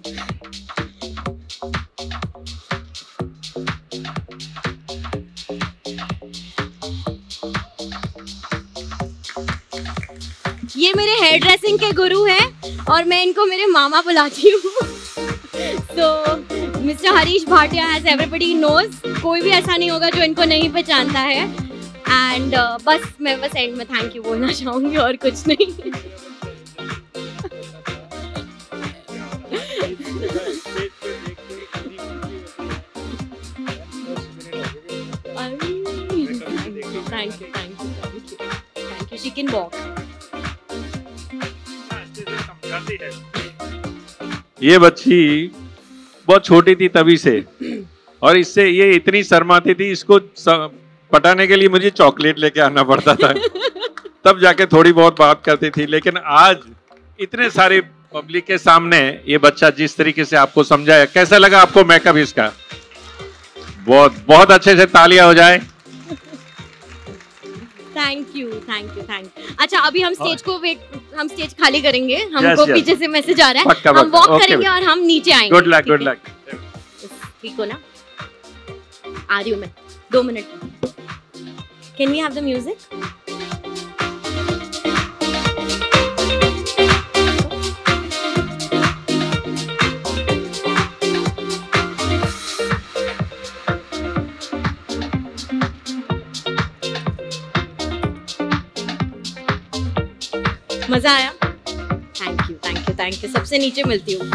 Speaker 2: ये मेरे हेयर ड्रेसिंग के गुरु हैं और मैं इनको मेरे मामा बुलाती हूँ। तो mister Harish Bhatia, as everybody knows, कोई भी ऐसा नहीं होगा जो इनको नहीं पहचानता है। एंड मैं एंड में थैंक यू बोलना चाहूंगी और कुछ नहीं। Thank you she can walk.
Speaker 5: ये बच्ची बहुत छोटी थी तभी से, और इससे ये इतनी शर्माती थी, इसको पटाने के लिए मुझे चॉकलेट लेके आना पड़ता था तब जाके थोड़ी बहुत बात करती थी। लेकिन आज इतने सारे पब्लिक के सामने ये बच्चा जिस तरीके से आपको समझाया, कैसा लगा आपको मेकअप इसका? बहुत बहुत अच्छे से तालियां हो जाए।
Speaker 2: Thank you. अच्छा अभी हम स्टेज खाली करेंगे। हमको पीछे से मैसेज आ रहा है,
Speaker 5: पक्का,
Speaker 2: हम वॉक
Speaker 5: okay,
Speaker 2: करेंगे और हम नीचे आएंगे।
Speaker 5: Good luck.
Speaker 2: ठीक हो ना? आ रही हूँ मैं 2 minute. Can we have the music? मजा आया? Thank you. सबसे नीचे मिलती हूँ।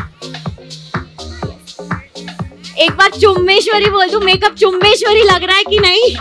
Speaker 2: एक बार चुम्मेश्वरी बोल दूं, मेकअप चुम्मेश्वरी लग रहा है कि नहीं?